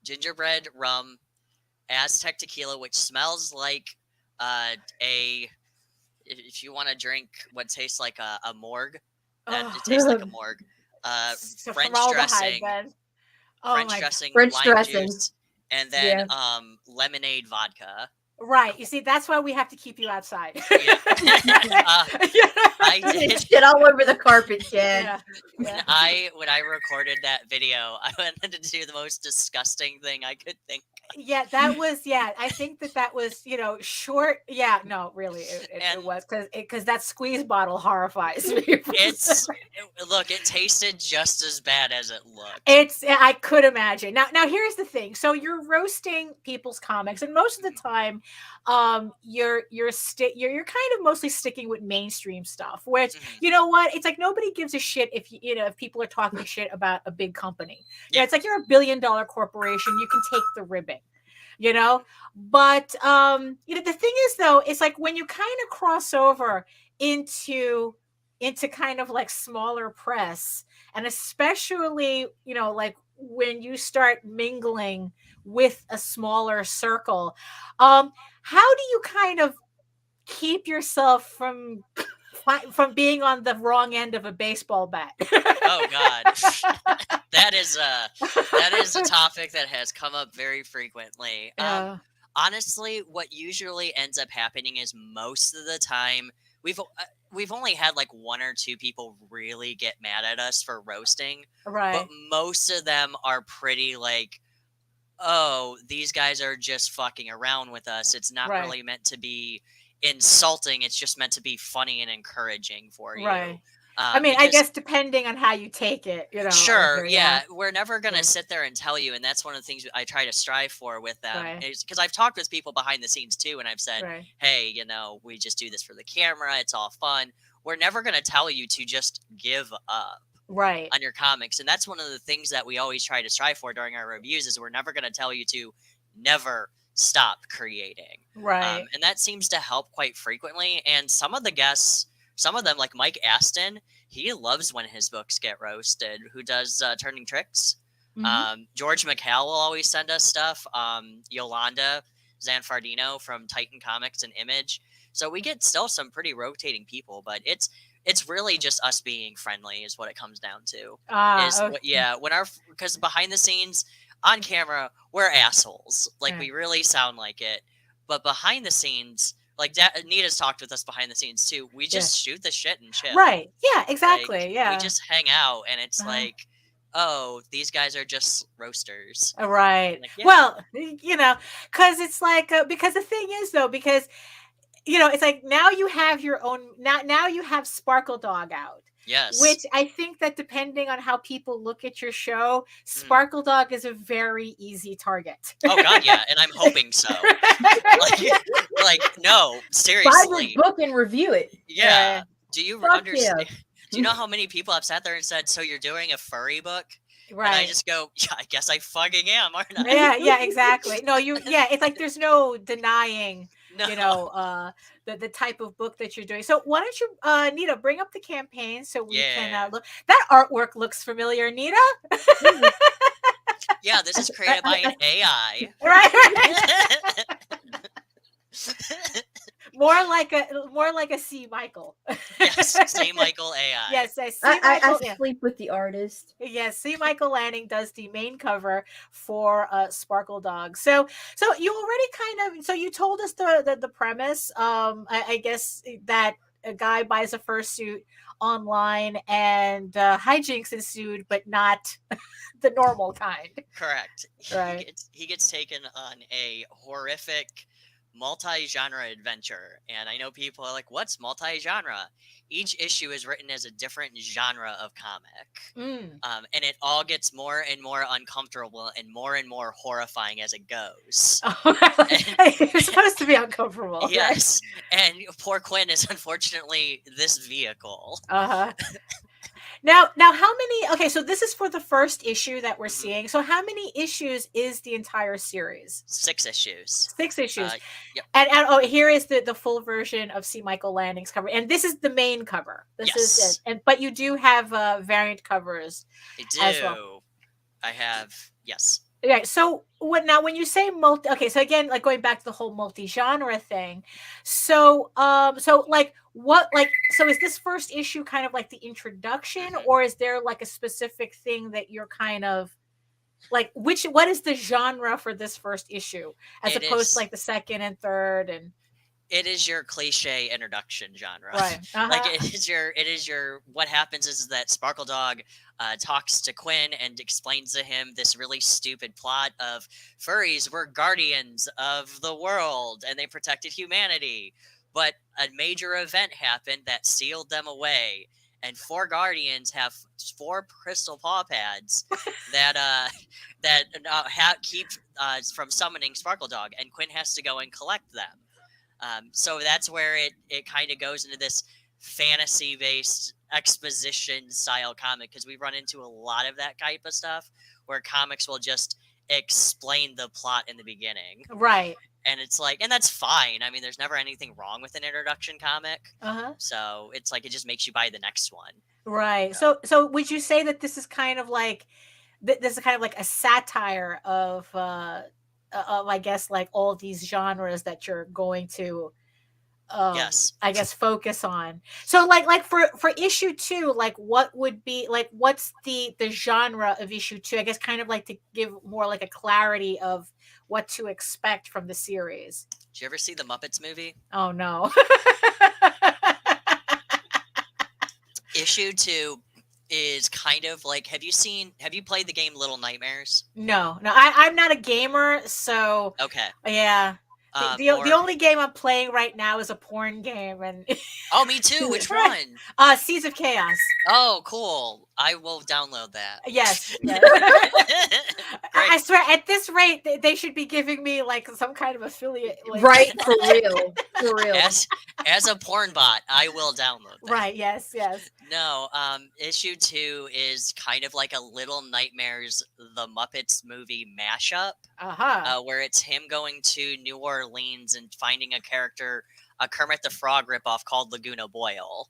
gingerbread rum, Aztec tequila, which smells like if you want to drink what tastes like a morgue, it tastes like a morgue. French dressing, French lime dressing. juice, and then lemonade vodka. Right. You see, that's why we have to keep you outside. I did shit all over the carpet, Chad. When I recorded that video, I wanted to do the most disgusting thing I could think of. Yeah, that was, I think that was, short. Yeah, no, really, it was, because that squeeze bottle horrifies me. Look, it tasted just as bad as it looked. I could imagine. Now here's the thing. So you're roasting people's comics, and most of the time, you're kind of mostly sticking with mainstream stuff, which you know what, it's like nobody gives a shit if if people are talking shit about a big company. Yeah, it's like you're $1 billion corporation, you can take the ribbon, but the thing is, though, it's like when you kind of cross over into kind of like smaller press, and especially like when you start mingling with a smaller circle, how do you kind of keep yourself from being on the wrong end of a baseball bat? Oh God, that is a topic that has come up very frequently. Honestly, what usually ends up happening is most of the time we've only had like one or two people really get mad at us for roasting, right? But most of them are pretty like, oh, these guys are just fucking around with us. It's not really meant to be insulting. It's just meant to be funny and encouraging for you. Right. I mean, I guess depending on how you take it, Sure, yeah. We're never going to sit there and tell you, and that's one of the things I try to strive for with them, because I've talked with people behind the scenes too, and I've said, hey, we just do this for the camera. It's all fun. We're never going to tell you to just give up. Right. On your comics. And that's one of the things that we always try to strive for during our reviews, is we're never going to tell you to never stop creating. Right. And that seems to help quite frequently. And some of the guests, some of them, like Mike Aston, he loves when his books get roasted, who does Turning Tricks. George McHale will always send us stuff. Yolanda Zanfardino from Titan Comics and Image. So we get still some pretty rotating people, but it's it's really just us being friendly is what it comes down to. Okay. Because behind the scenes, on camera, we're assholes. Like, Yeah. we really sound like it. But behind the scenes, like Nita's talked with us behind the scenes too. We just shoot the shit and chill. Right. Yeah, exactly. Like, yeah. We just hang out, and it's like, oh, these guys are just roasters. Right. Like, yeah. Well, because it's like, because the thing is, though, because, it's like now you have your own, now you have Sparkledog out. Yes. Which I think that depending on how people look at your show, Sparkledog is a very easy target. Oh God, yeah, and I'm hoping so. like, no, seriously. Buy this book and review it. Yeah. Do you understand? Yeah. Do you know how many people have sat there and said, "So you're doing a furry book?" Right. And I just go, "Yeah, I guess I fucking am, aren't I?" Yeah, exactly. No, it's like there's no denying, the type of book that you're doing. So why don't you, Nita, bring up the campaign so we can look. That artwork looks familiar, Nita. Yeah, this is created by an AI. Right. More like a C. Michael. Yes, C. Michael AI. Yes, C. I sleep with the artist. Yes, C. Michael Lanning does the main cover for Sparkledog. So you already so you told us the premise. I guess that a guy buys a fursuit online and hijinks ensued, but not the normal kind. Correct. Right. He gets taken on a horrific multi-genre adventure, and I know people are like, what's multi-genre? Each issue is written as a different genre of comic, and it all gets more and more uncomfortable and more horrifying as it goes. It's supposed to be uncomfortable. Yes, and poor Quinn is unfortunately this vehicle. Now, how many? Okay, so this is for the first issue that we're seeing. So, how many issues is the entire series? 6 issues. 6 issues. Yep. And here is the full version of C. Michael Lanning's cover, and this is the main cover. This is it. But you do have variant covers. I do. As well. I have Okay, so when you say multi, okay, so again, like going back to the whole multi-genre thing, so is this first issue kind of like the introduction, or is there like a specific thing that you're kind of like, what is the genre for this first issue as opposed to like the second and third? And it is your cliche introduction genre. Right. Like it is your what happens is that Sparkledog talks to Quinn and explains to him this really stupid plot of furries were guardians of the world and they protected humanity. But a major event happened that sealed them away. And 4 guardians have 4 crystal paw pads that keep from summoning Sparkledog, and Quinn has to go and collect them. So that's where it kind of goes into this fantasy-based exposition-style comic, because we run into a lot of that type of stuff, where comics will just explain the plot in the beginning. Right. And it's like, and that's fine. I mean, there's never anything wrong with an introduction comic. So it's like, it just makes you buy the next one. Right. So would you say that this is kind of like, a satire of I guess, like all these genres that you're going to, yes, I guess, focus on. So like for issue 2, like what would be like, what's the genre of issue 2? I guess kind of like to give more like a clarity of what to expect from the series. Did you ever see the Muppets movie? Oh no. Issue 2 is kind of like, have you played the game Little Nightmares? No, I'm not a gamer, so okay. Yeah. The only game I'm playing right now is a porn game, and oh, me too. Which one? Seas of Chaos. Oh, cool. I will download that. Yes. I swear, at this rate, they should be giving me like some kind of affiliate. Right, for real. As a porn bot, I will download that. Right. Yes. No. Issue 2 is kind of like a Little Nightmares, the Muppets movie mashup. Where it's him going to New Orleans and finding a character, a Kermit the Frog ripoff called Laguna Boyle.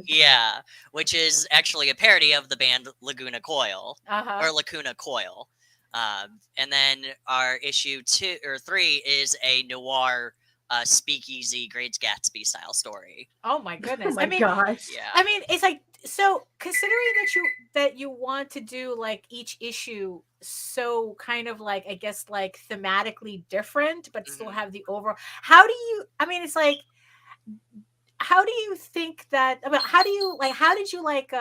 Yeah, which is actually a parody of the band Laguna Coil, or Lacuna Coil. And then our issue 2 or 3 is a noir speakeasy Great Gatsby style story. Oh my goodness. Oh my gosh. Yeah. I mean, it's like, so considering that you want to do like each issue so kind of like, I guess, like thematically different, but still have the overall, how do you, I mean, it's like, how do you think that, I mean, how did you like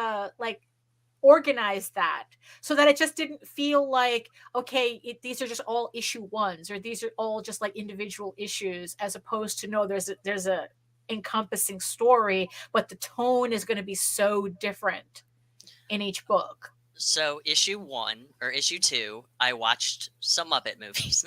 organize that so that it just didn't feel like, okay, these are just all issue ones, or these are all just like individual issues, as opposed to, no, there's a encompassing story, but the tone is going to be so different in each book. So issue 1 or issue 2, I watched some Muppet movies.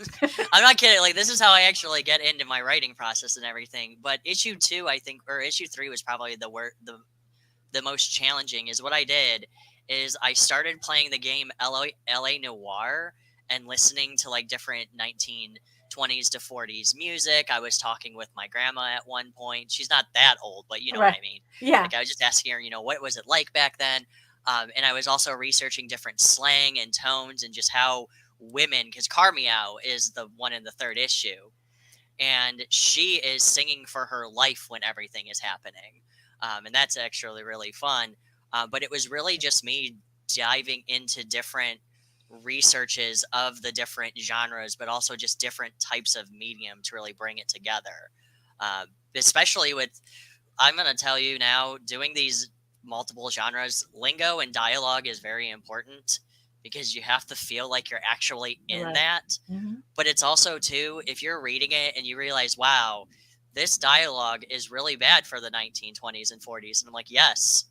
I'm not kidding. Like, this is how I actually get into my writing process and everything. But issue 2, I think, or issue 3 was probably the most challenging. Is what I did is I started playing the game LA Noire and listening to like different 1920s to 40s music. I was talking with my grandma at one point. She's not that old, but you know what I mean. Yeah. Like, I was just asking her, what was it like back then? And I was also researching different slang and tones and just how women, because Carmeow is the one in the 3rd issue, and she is singing for her life when everything is happening. And that's actually really fun. But it was really just me diving into different researches of the different genres, but also just different types of medium to really bring it together. Especially with, I'm going to tell you now, doing these multiple genres, lingo and dialogue is very important, because you have to feel like you're actually in that. But it's also too, if you're reading it and you realize, wow, this dialogue is really bad for the 1920s and 40s, and I'm like, yes,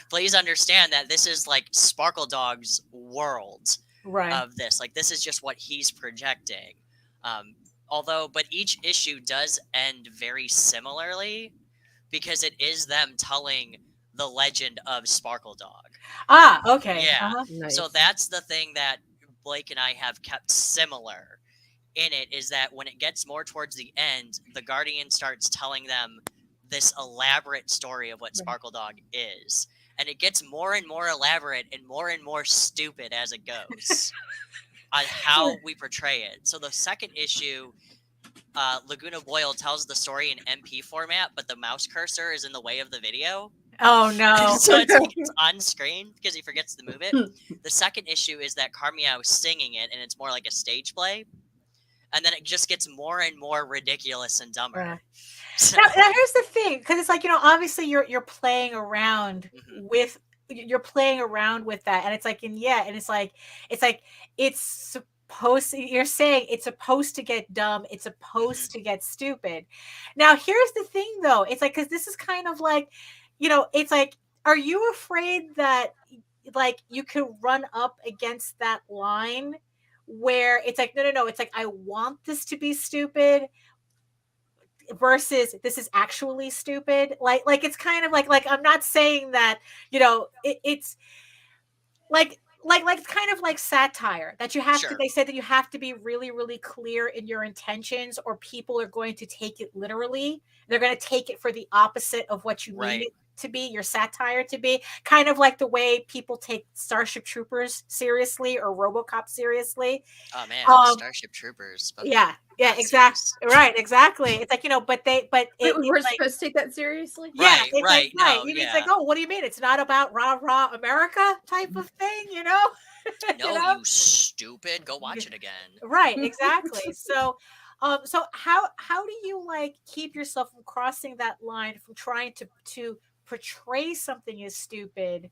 please understand that this is like Sparkledog's world of this. Like, this is just what he's projecting. But each issue does end very similarly, because it is them telling the legend of Sparkledog. Okay. Yeah. Nice. So that's the thing that Blake and I have kept similar in it, is that when it gets more towards the end, the Guardian starts telling them this elaborate story of what Sparkledog is. And it gets more and more elaborate and more stupid as it goes on how we portray it. So the 2nd issue, Laguna Boyle tells the story in MP format, but the mouse cursor is in the way of the video. Oh no. So it's on screen because he forgets to move it. The 2nd issue is that Carmeow is singing it, and it's more like a stage play. And then it just gets more and more ridiculous and dumber. Now, here's the thing, because it's like, obviously you're playing around with that, and it's like, it's supposed to, you're saying it's supposed to get dumb, it's supposed to get stupid. Now, here's the thing though, it's like, because this is kind of like, it's like, are you afraid that like you could run up against that line where it's like, no, it's like, I want this to be stupid versus this is actually stupid. Like it's kind of like I'm not saying that, it's like it's kind of like satire that you have to, they say that you have to be really, really clear in your intentions, or people are going to take it literally. They're going to take it for the opposite of what you mean it to be, your satire to be, kind of like the way people take Starship Troopers seriously or RoboCop seriously. Oh man, Starship Troopers. Yeah, exactly. Right, exactly. It's like, but we're supposed to take that seriously? Yeah, right. No, it's like, oh, what do you mean? It's not about rah America type of thing, No, you stupid. Go watch it again. Right, exactly. So how do you like keep yourself from crossing that line, from trying to portray something as stupid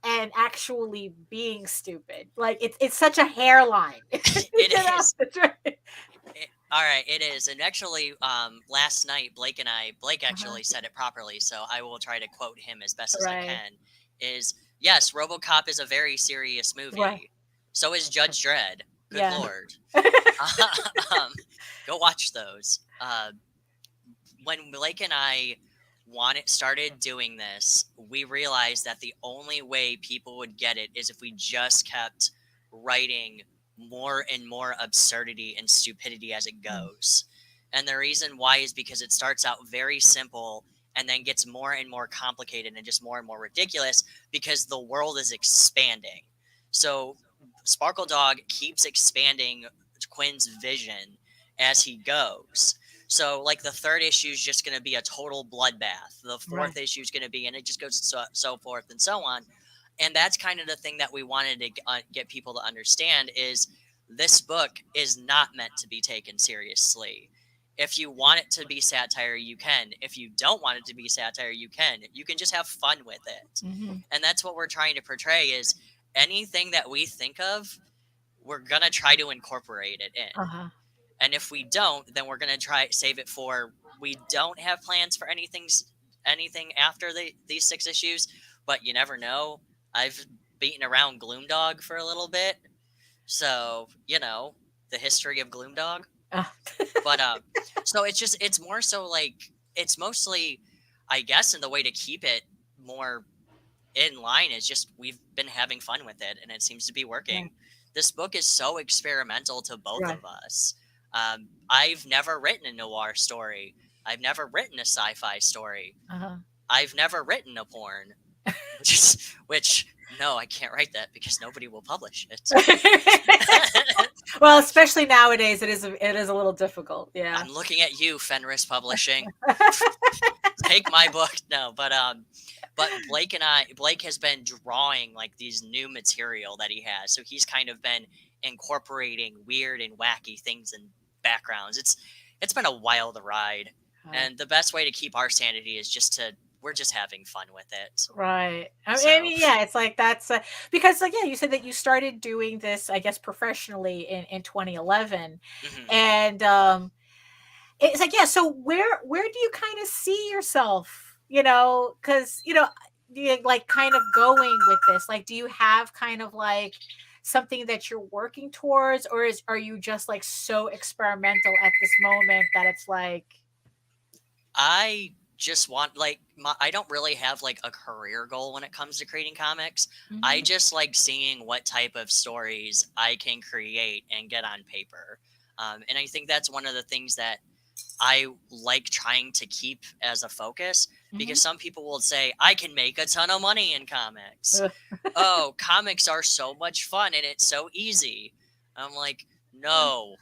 and actually being stupid? Like it's such a hairline. It is. All right, it is. And actually, last night, Blake actually said it properly, so I will try to quote him as best as I can, is, yes, RoboCop is a very serious movie. Right. So is Judge Dredd. Good Lord. Go watch those. When Blake and I started doing this, we realized that the only way people would get it is if we just kept writing more and more absurdity and stupidity as it goes. And the reason why is because it starts out very simple and then gets more and more complicated and just more and more ridiculous, because the world is expanding. So Sparkledog keeps expanding Quinn's vision, as he goes. So like the third issue is just going to be a total bloodbath. The fourth issue is going to be, and it just goes so forth and so on. And that's kind of the thing that we wanted to get people to understand is this book is not meant to be taken seriously. If you want it to be satire, you can. If you don't want it to be satire, you can. You can just have fun with it. And that's what we're trying to portray is anything that we think of, we're going to try to incorporate it in. And if we don't, then we're going to try save it for, we don't have plans for anything after these 6 issues, but you never know. I've beaten around Gloomdog for a little bit. So, you know, the history of Gloomdog. But so it's more so like, it's mostly, I guess, in the way to keep it more in line is just we've been having fun with it and it seems to be working. This book is so experimental to both of us. I've never written a noir story. I've never written a sci-fi story. I've never written a porn. Which no, I can't write that because nobody will publish it. Well, especially nowadays, it is a little difficult. Yeah, I'm looking at you, Fenris Publishing. Take my book. No, but Blake has been drawing like these new material that he has, so he's kind of been incorporating weird and wacky things and backgrounds. It's been a wild ride, and the best way to keep our sanity is we're just having fun with it. Right. I mean, yeah, it's like that's because like, yeah, you said that you started doing this, I guess, professionally in 2011. And it's like, yeah, so where do you kind of see yourself, you know, because, you know, you like kind of going with this, like, do you have kind of like something that you're working towards, or are you just like so experimental at this moment that it's like, I just want like I don't really have like a career goal when it comes to creating comics. I just like seeing what type of stories I can create and get on paper. And I think that's one of the things that I like trying to keep as a focus, because some people will say, I can make a ton of money in comics. Oh, comics are so much fun and it's so easy. I'm like, no.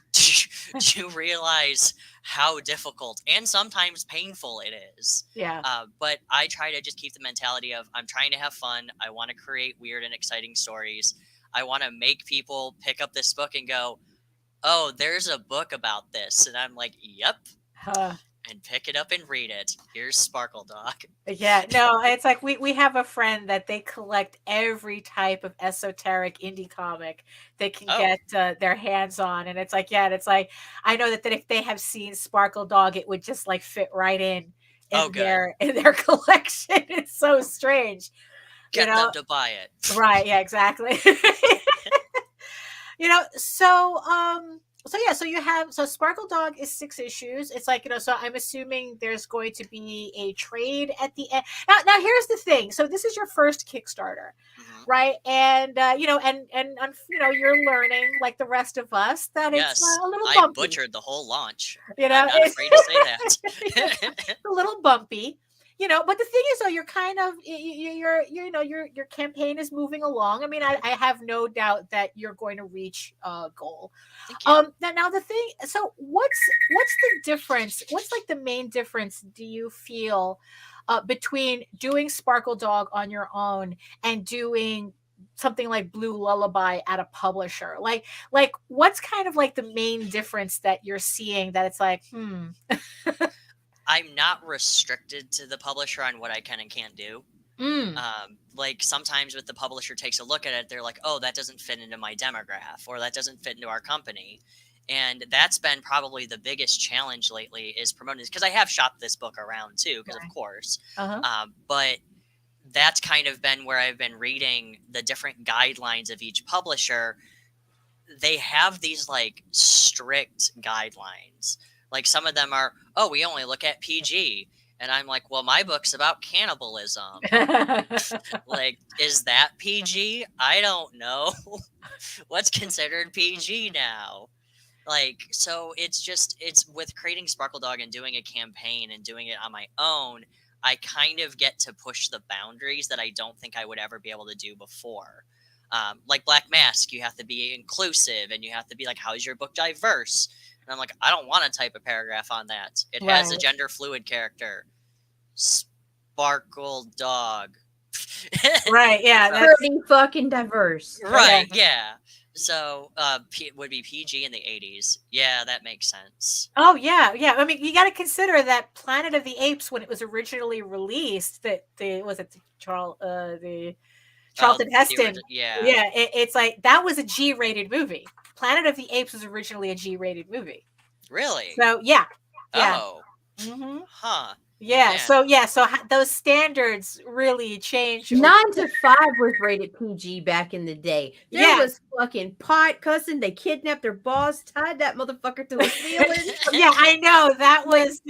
Do you realize how difficult and sometimes painful it is? Yeah. But I try to just keep the mentality of I'm trying to have fun. I want to create weird and exciting stories. I want to make people pick up this book and go, oh, there's a book about this. And I'm like, yep. And pick it up and read it. Here's Sparkledog. Yeah, no, it's like we have a friend that they collect every type of esoteric indie comic they can get their hands on, and it's like, yeah, and it's like I know that if they have seen Sparkledog, it would just like fit right in their collection. It's so strange. Get them to buy it. Right? Yeah, exactly. You know, so Sparkledog is 6 issues. It's like, you know, so I'm assuming there's going to be a trade at the end. Now here's the thing. So this is your first Kickstarter, right? And you know, and you know, you're learning like the rest of us that it's a little bumpy. I butchered the whole launch. You know, I'm not afraid to say that. It's a little bumpy. You know, but the thing is, though, you're kind of your campaign is moving along. I mean, I have no doubt that you're going to reach a goal. Now the thing. So what's the difference? What's like the main difference? Do you feel between doing Sparkledog on your own and doing something like Blue Lullaby at a publisher? Like what's kind of like the main difference that you're seeing that it's like, I'm not restricted to the publisher on what I can and can't do. Like sometimes with the publisher takes a look at it, they're like, oh, that doesn't fit into my demographic, or that doesn't fit into our company. And that's been probably the biggest challenge lately is promoting this, because I have shopped this book around too, because of course. But that's kind of been where I've been reading the different guidelines of each publisher. They have these like strict guidelines. Like some of them are, oh, we only look at PG. And I'm like, well, my book's about cannibalism. Like, is that PG? I don't know. What's considered PG now? Like, so it's with creating Sparkledog and doing a campaign and doing it on my own, I kind of get to push the boundaries that I don't think I would ever be able to do before. Like Black Mask, you have to be inclusive and you have to be like, how is your book diverse? And I'm like, I don't want to type a paragraph on that. It has a gender fluid character. Sparkledog. Right, yeah. That's pretty fucking diverse. Right, yeah. So, would be PG in the 80s. Yeah, that makes sense. Oh, yeah, yeah. I mean, you got to consider that Planet of the Apes, when it was originally released, Charlton Heston. It's like, that was a G-rated movie. Planet of the Apes was originally a G-rated movie. Really? So, yeah. Oh. Mm-hmm. Huh. Yeah. So those standards really changed. 9 to 5 was rated PG back in the day. There was fucking pot cussing. They kidnapped their boss, tied that motherfucker to a ceiling. Yeah, I know. That was,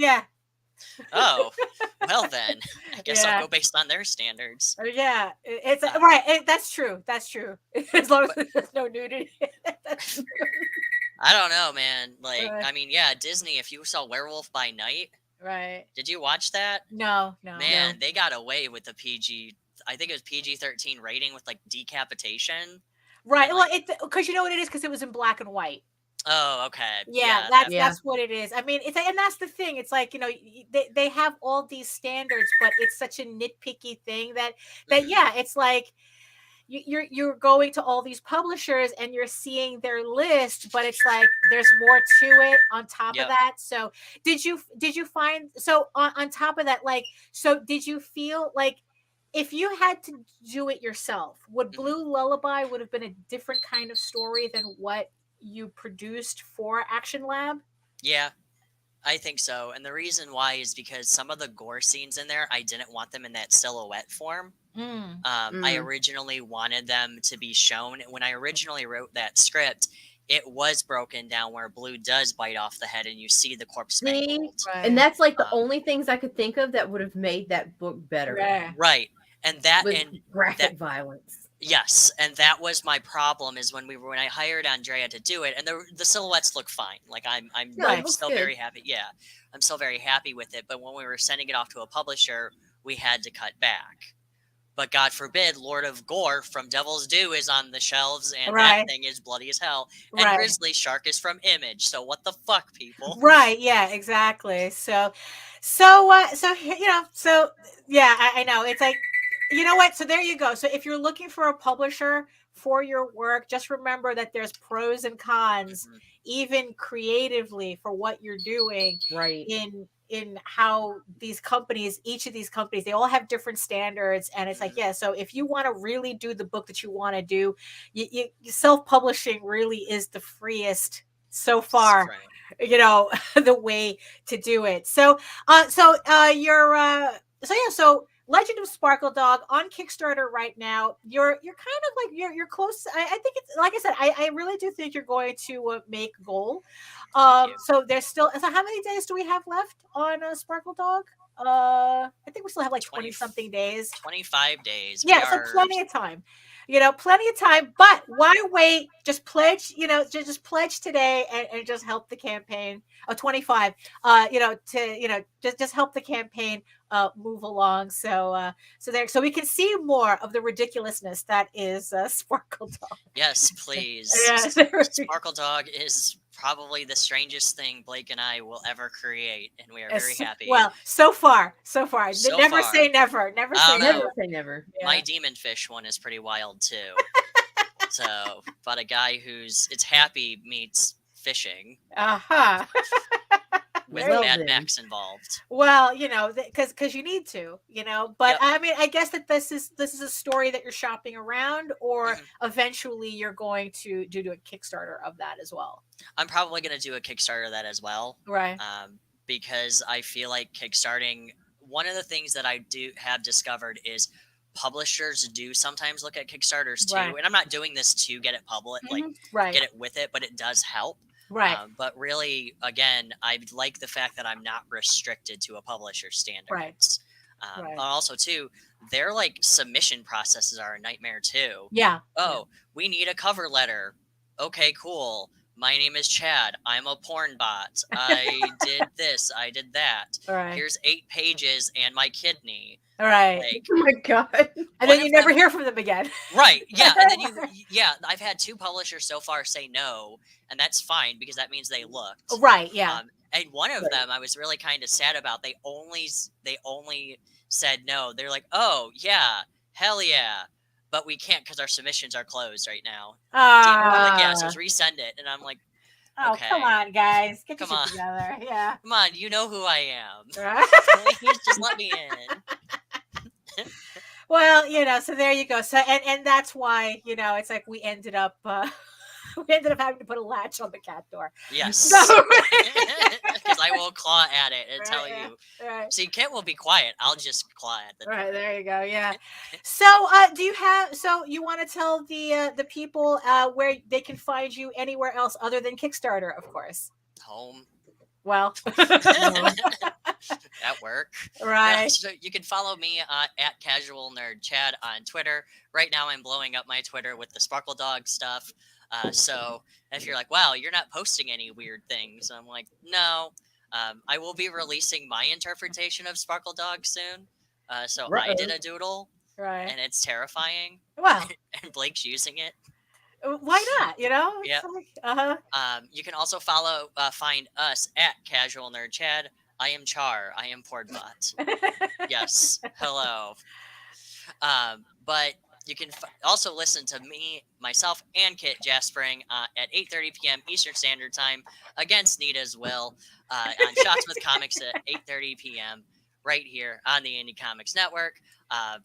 Oh, well then, I guess I'll go based on their standards. Yeah, it's right. That's true. That's true. As long as there's no nudity. That's true. I don't know, man. Like, I mean, yeah, Disney, if you saw Werewolf by Night. Right. Did you watch that? No. Man, they got away with the PG. I think it was PG-13 rating with like decapitation. Right. Well, because you know what it is, because it was in black and white. Oh, okay. Yeah, that's what it is. I mean, and that's the thing. It's like, they have all these standards, but it's such a nitpicky thing that it's like you're going to all these publishers and you're seeing their list, but it's like there's more to it on top of that. So did you find, so on top of that, like, so did you feel like if you had to do it yourself, would Blue Lullaby would have been a different kind of story than what you produced for Action Lab? Yeah, I think so. And the reason why is because some of the gore scenes in there, I didn't want them in that silhouette form. I originally wanted them to be shown. When I originally wrote that script, it was broken down where Blue does bite off the head and you see the corpse mangled. And that's like the only things I could think of that would have made that book better. Right. And that and graphic violence. Yes, and that was my problem is when I hired Andrea to do it, and the silhouettes look fine. Like I'm still very happy. Yeah, I'm still very happy with it. But when we were sending it off to a publisher, we had to cut back. But God forbid, Lord of Gore from Devil's Due is on the shelves, and that thing is bloody as hell. And Grizzly Shark is from Image. So what the fuck, people? Right? Yeah, exactly. So yeah, I know. It's like, you know what? So there you go. So if you're looking for a publisher for your work, just remember that there's pros and cons, even creatively, for what you're doing. Right. In how these companies, each of these companies, they all have different standards. And it's like, so if you want to really do the book that you want to do, you self-publishing really is the freest so far. The way to do it. So Legend of Sparkledog on Kickstarter right now. You're kind of like you're close. I think it's, like I said, I really do think you're going to make goal. So there's still, so how many days do we have left on Sparkledog? I think we still have like 20 something days. 25 days. Yeah, so plenty of time. Plenty of time, but why wait? Just pledge, just pledge today and just help the campaign. 25, just help the campaign move along. So we can see more of the ridiculousness that is Sparkledog. Yes, please. Sparkledog is probably the strangest thing Blake and I will ever create, and we are very happy. Well, so far. Never say never. Never say never. Yeah. My demon fish one is pretty wild too. So, but a guy it's happy meets fishing. With Mad Max involved. Well, because you need to, but I mean, I guess that this is a story that you're shopping around, or eventually you're going to do a Kickstarter of that as well. I'm probably going to do a Kickstarter of that as well. Right. Because I feel like kickstarting, one of the things that I have discovered is publishers do sometimes look at Kickstarters too. And I'm not doing this to get it public, get it with it, but it does help. Right. But really, again, I like the fact that I'm not restricted to a publisher's standards. Right. Also, too, their submission processes are a nightmare too. Yeah. Oh, we need a cover letter. Okay, cool. My name is Chad. I'm a porn bot. I did this. I did that. Right. Here's 8 pages and my kidney. All right. Like, Oh my god. And then you never hear from them again. Right. Yeah. And then I've had 2 publishers so far say no, and that's fine because that means they looked. Right. Yeah. And one of them I was really kind of sad about. They only said no. They're like, "Oh, yeah. Hell yeah. But we can't because our submissions are closed right now." Like, yeah, so resend it. And I'm like, oh, okay. come on, guys. Get your Come shit together. Yeah. Come on, you know who I am. Right. Please just let me in. Well, so there you go. So and that's why, it's like we ended up having to put a latch on the cat door. Yes. So, because I will claw at it and tell you. Right. See, Kit will be quiet. I'll just claw at the door. Right, there you go. Yeah. So, you want to tell the people where they can find you anywhere else other than Kickstarter, of course? Home. Well, at work. Right. So you can follow me at Casual Nerd Chad on Twitter. Right now I'm blowing up my Twitter with the Sparkledog stuff. So if you're like, wow, you're not posting any weird things, I'm like, no. I will be releasing my interpretation of Sparkledog soon. So I did a doodle. Right. And it's terrifying. Wow. And Blake's using it. Why not? Yeah. Like, you can also find us at Casual Nerd Chad. I am Char. I am Pornbot. Yes. Hello. But you can also listen to me, myself, and Kit Jaspering at 8:30 p.m. Eastern Standard Time against Nita's will on Shots with Comics at 8:30 p.m. right here on the Indie Comics Network,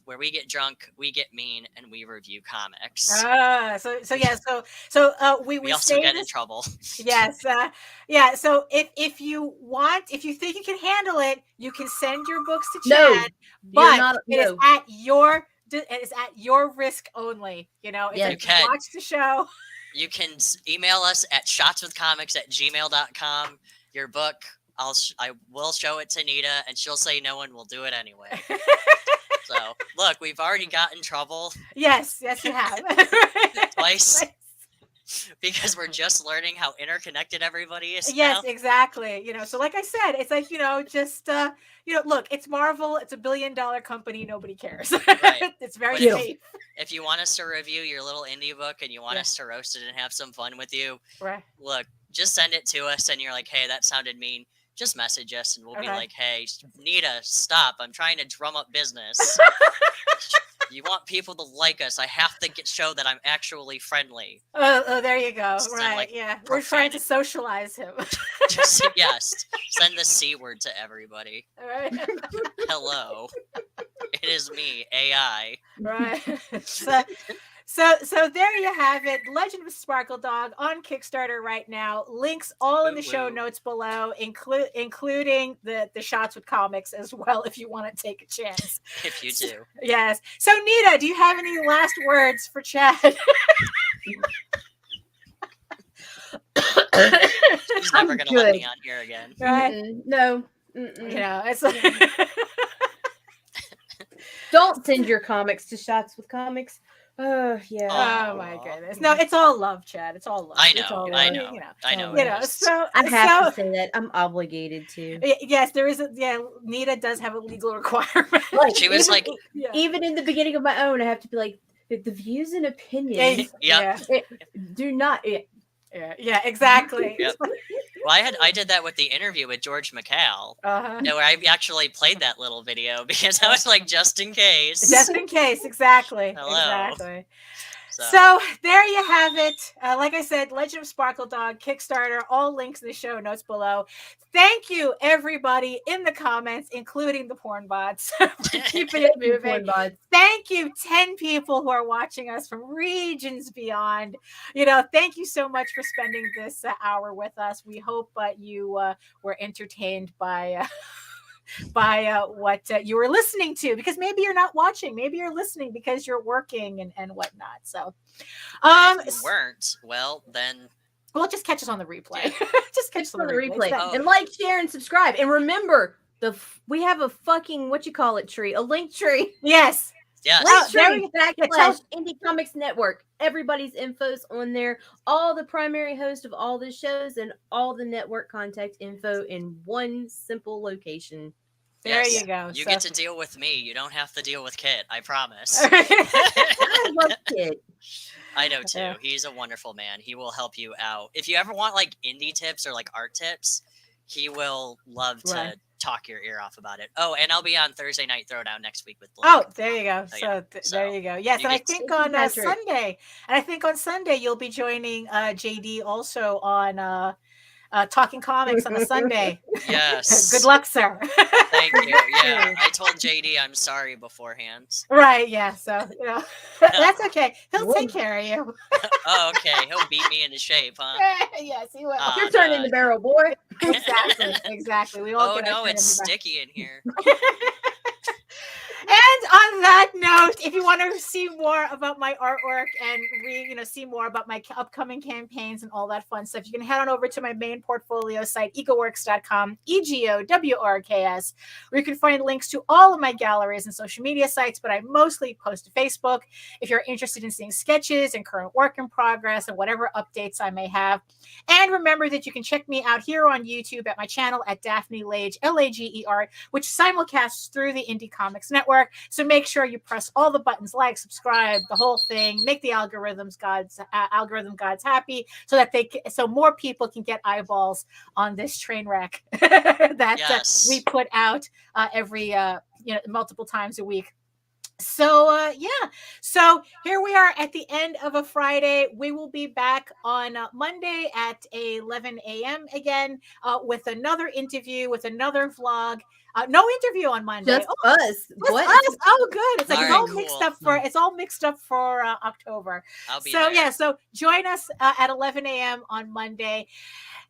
where we get drunk, we get mean, and we review comics. So we also get in trouble. Yes. Yeah. So if you think you can handle it, you can send your books to Chad, but it is at your risk only. It's like you watch the show. You can email us at shotswithcomics@gmail.com. Your book. I will show it to Nita, and she'll say no one will do it anyway. So, look, we've already got in trouble. Yes, you have. Twice. Because we're just learning how interconnected everybody is. Yes, now. Exactly. So like I said, it's like, look, it's Marvel. It's $1 billion company. Nobody cares. Right. It's very safe. If you want us to review your little indie book and you want us to roast it and have some fun with you, right? Look, just send it to us and you're like, hey, that sounded mean. Just message us and we'll be like, hey, Nita, stop. I'm trying to drum up business. You want people to like us. I have to show that I'm actually friendly. Oh, there you go. Send, right. Yeah. We're trying to socialize him. Yes. Send the C word to everybody. All right. Hello. It is me, AI. Right. So there you have it. Legend of Sparkledog on Kickstarter right now. Links all in the show notes below, including the Shots with Comics as well, if you want to take a chance. If you do. Yes. So Nita, do you have any last words for Chad? He's never going to let me on here again. Right? No. It's Don't send your comics to Shots with Comics. Oh yeah. Oh my goodness. No, it's all love, Chad. It's all love. I know. It's all love, I know. I know. So I have to say that I'm obligated to. Yes, there is. Nita does have a legal requirement. She was even in the beginning of my own, I have to be like, the views and opinions. Do not. Yeah, exactly. Yep. Well, I did that with the interview with George McCall, where I actually played that little video because I was like, just in case. Just in case, exactly. Hello. Exactly. So there you have it. Like I said, Legend of Sparkledog, Kickstarter, all links in the show notes below. Thank you, everybody in the comments, including the porn bots, for keeping it moving. Thank you, 10 people who are watching us from regions beyond. Thank you so much for spending this hour with us. We hope you were entertained by what you were listening to, because maybe you're not watching, maybe you're listening because you're working and whatnot. So if you weren't, well then just catch us on the replay. Just catch us on the replay. And like, share, and subscribe. And remember, we have a fucking tree, a link tree. Yes. Yes. Indie Comics Network. Everybody's info's on there. All the primary hosts of all the shows and all the network contact info in one simple location. There Yes, you go. You So- get to deal with me. You don't have to deal with Kit. I promise. I love Kit. I know too. Yeah. He's a wonderful man. He will help you out. If you ever want like indie tips or like art tips, he will love to Right. talk your ear off about it. Oh, and I'll be on Thursday Night Throwdown next week with Blake. Oh, there you go. So, So, yeah. there So, you go. Yes, you and I get think to- on Patrick. Sunday, you'll be joining JD also on Talking Comics on a Sunday. Yes. Good luck, sir. Thank you. Yeah, I told JD I'm sorry beforehand. Right, yeah. So, that's okay. He'll take care of you. Oh, okay. He'll beat me into shape, huh? Yes, he will. Ah, You're turning the barrel, boy. Exactly. We all Oh get our no, turn it's in the back. sticky in here. And on that note, if you want to see more about my artwork and see more about my upcoming campaigns and all that fun stuff, you can head on over to my main portfolio site, egoworks.com, EGOWORKS, where you can find links to all of my galleries and social media sites, but I mostly post to Facebook if you're interested in seeing sketches and current work in progress and whatever updates I may have. And remember that you can check me out here on YouTube at my channel at Daphne Lager, Lager, which simulcasts through the Indie Comics Network. So make sure you press all the buttons, like, subscribe, the whole thing. Make the algorithm gods happy, so that so more people can get eyeballs on this train wreck that we put out every multiple times a week. So so here we are at the end of a Friday. We will be back on Monday at 11 a.m. again with another interview, with another vlog. No interview on Monday. Just us. What? Us. Oh, good. It's like All it's all mixed up for October. I'll be So there. yeah, so join us at 11 a.m. on Monday.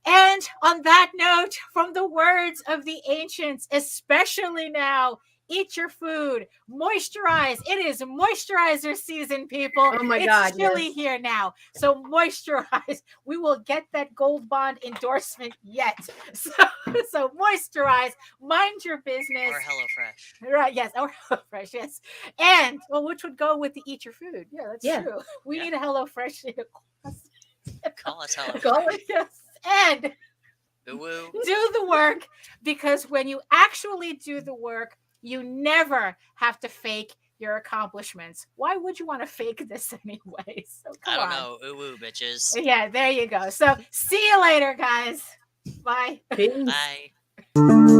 And on that note, from the words of the ancients, especially now, eat your food, moisturize. It is moisturizer season, people. Oh my it's God, chilly yes. here now. So moisturize. We will get that Gold Bond endorsement yet. So moisturize, mind your business. Or HelloFresh. Right, yes, or HelloFresh, yes. And which would go with the eat your food. Yeah, that's true. We need a HelloFresh. Call us HelloFresh. Call it, yes. And OwO. do the work, because when you actually do the work, you never have to fake your accomplishments. Why would you want to fake this anyway? So I don't come know. OwO, bitches. Yeah, there you go. So see you later, guys. Bye. Peace. Bye.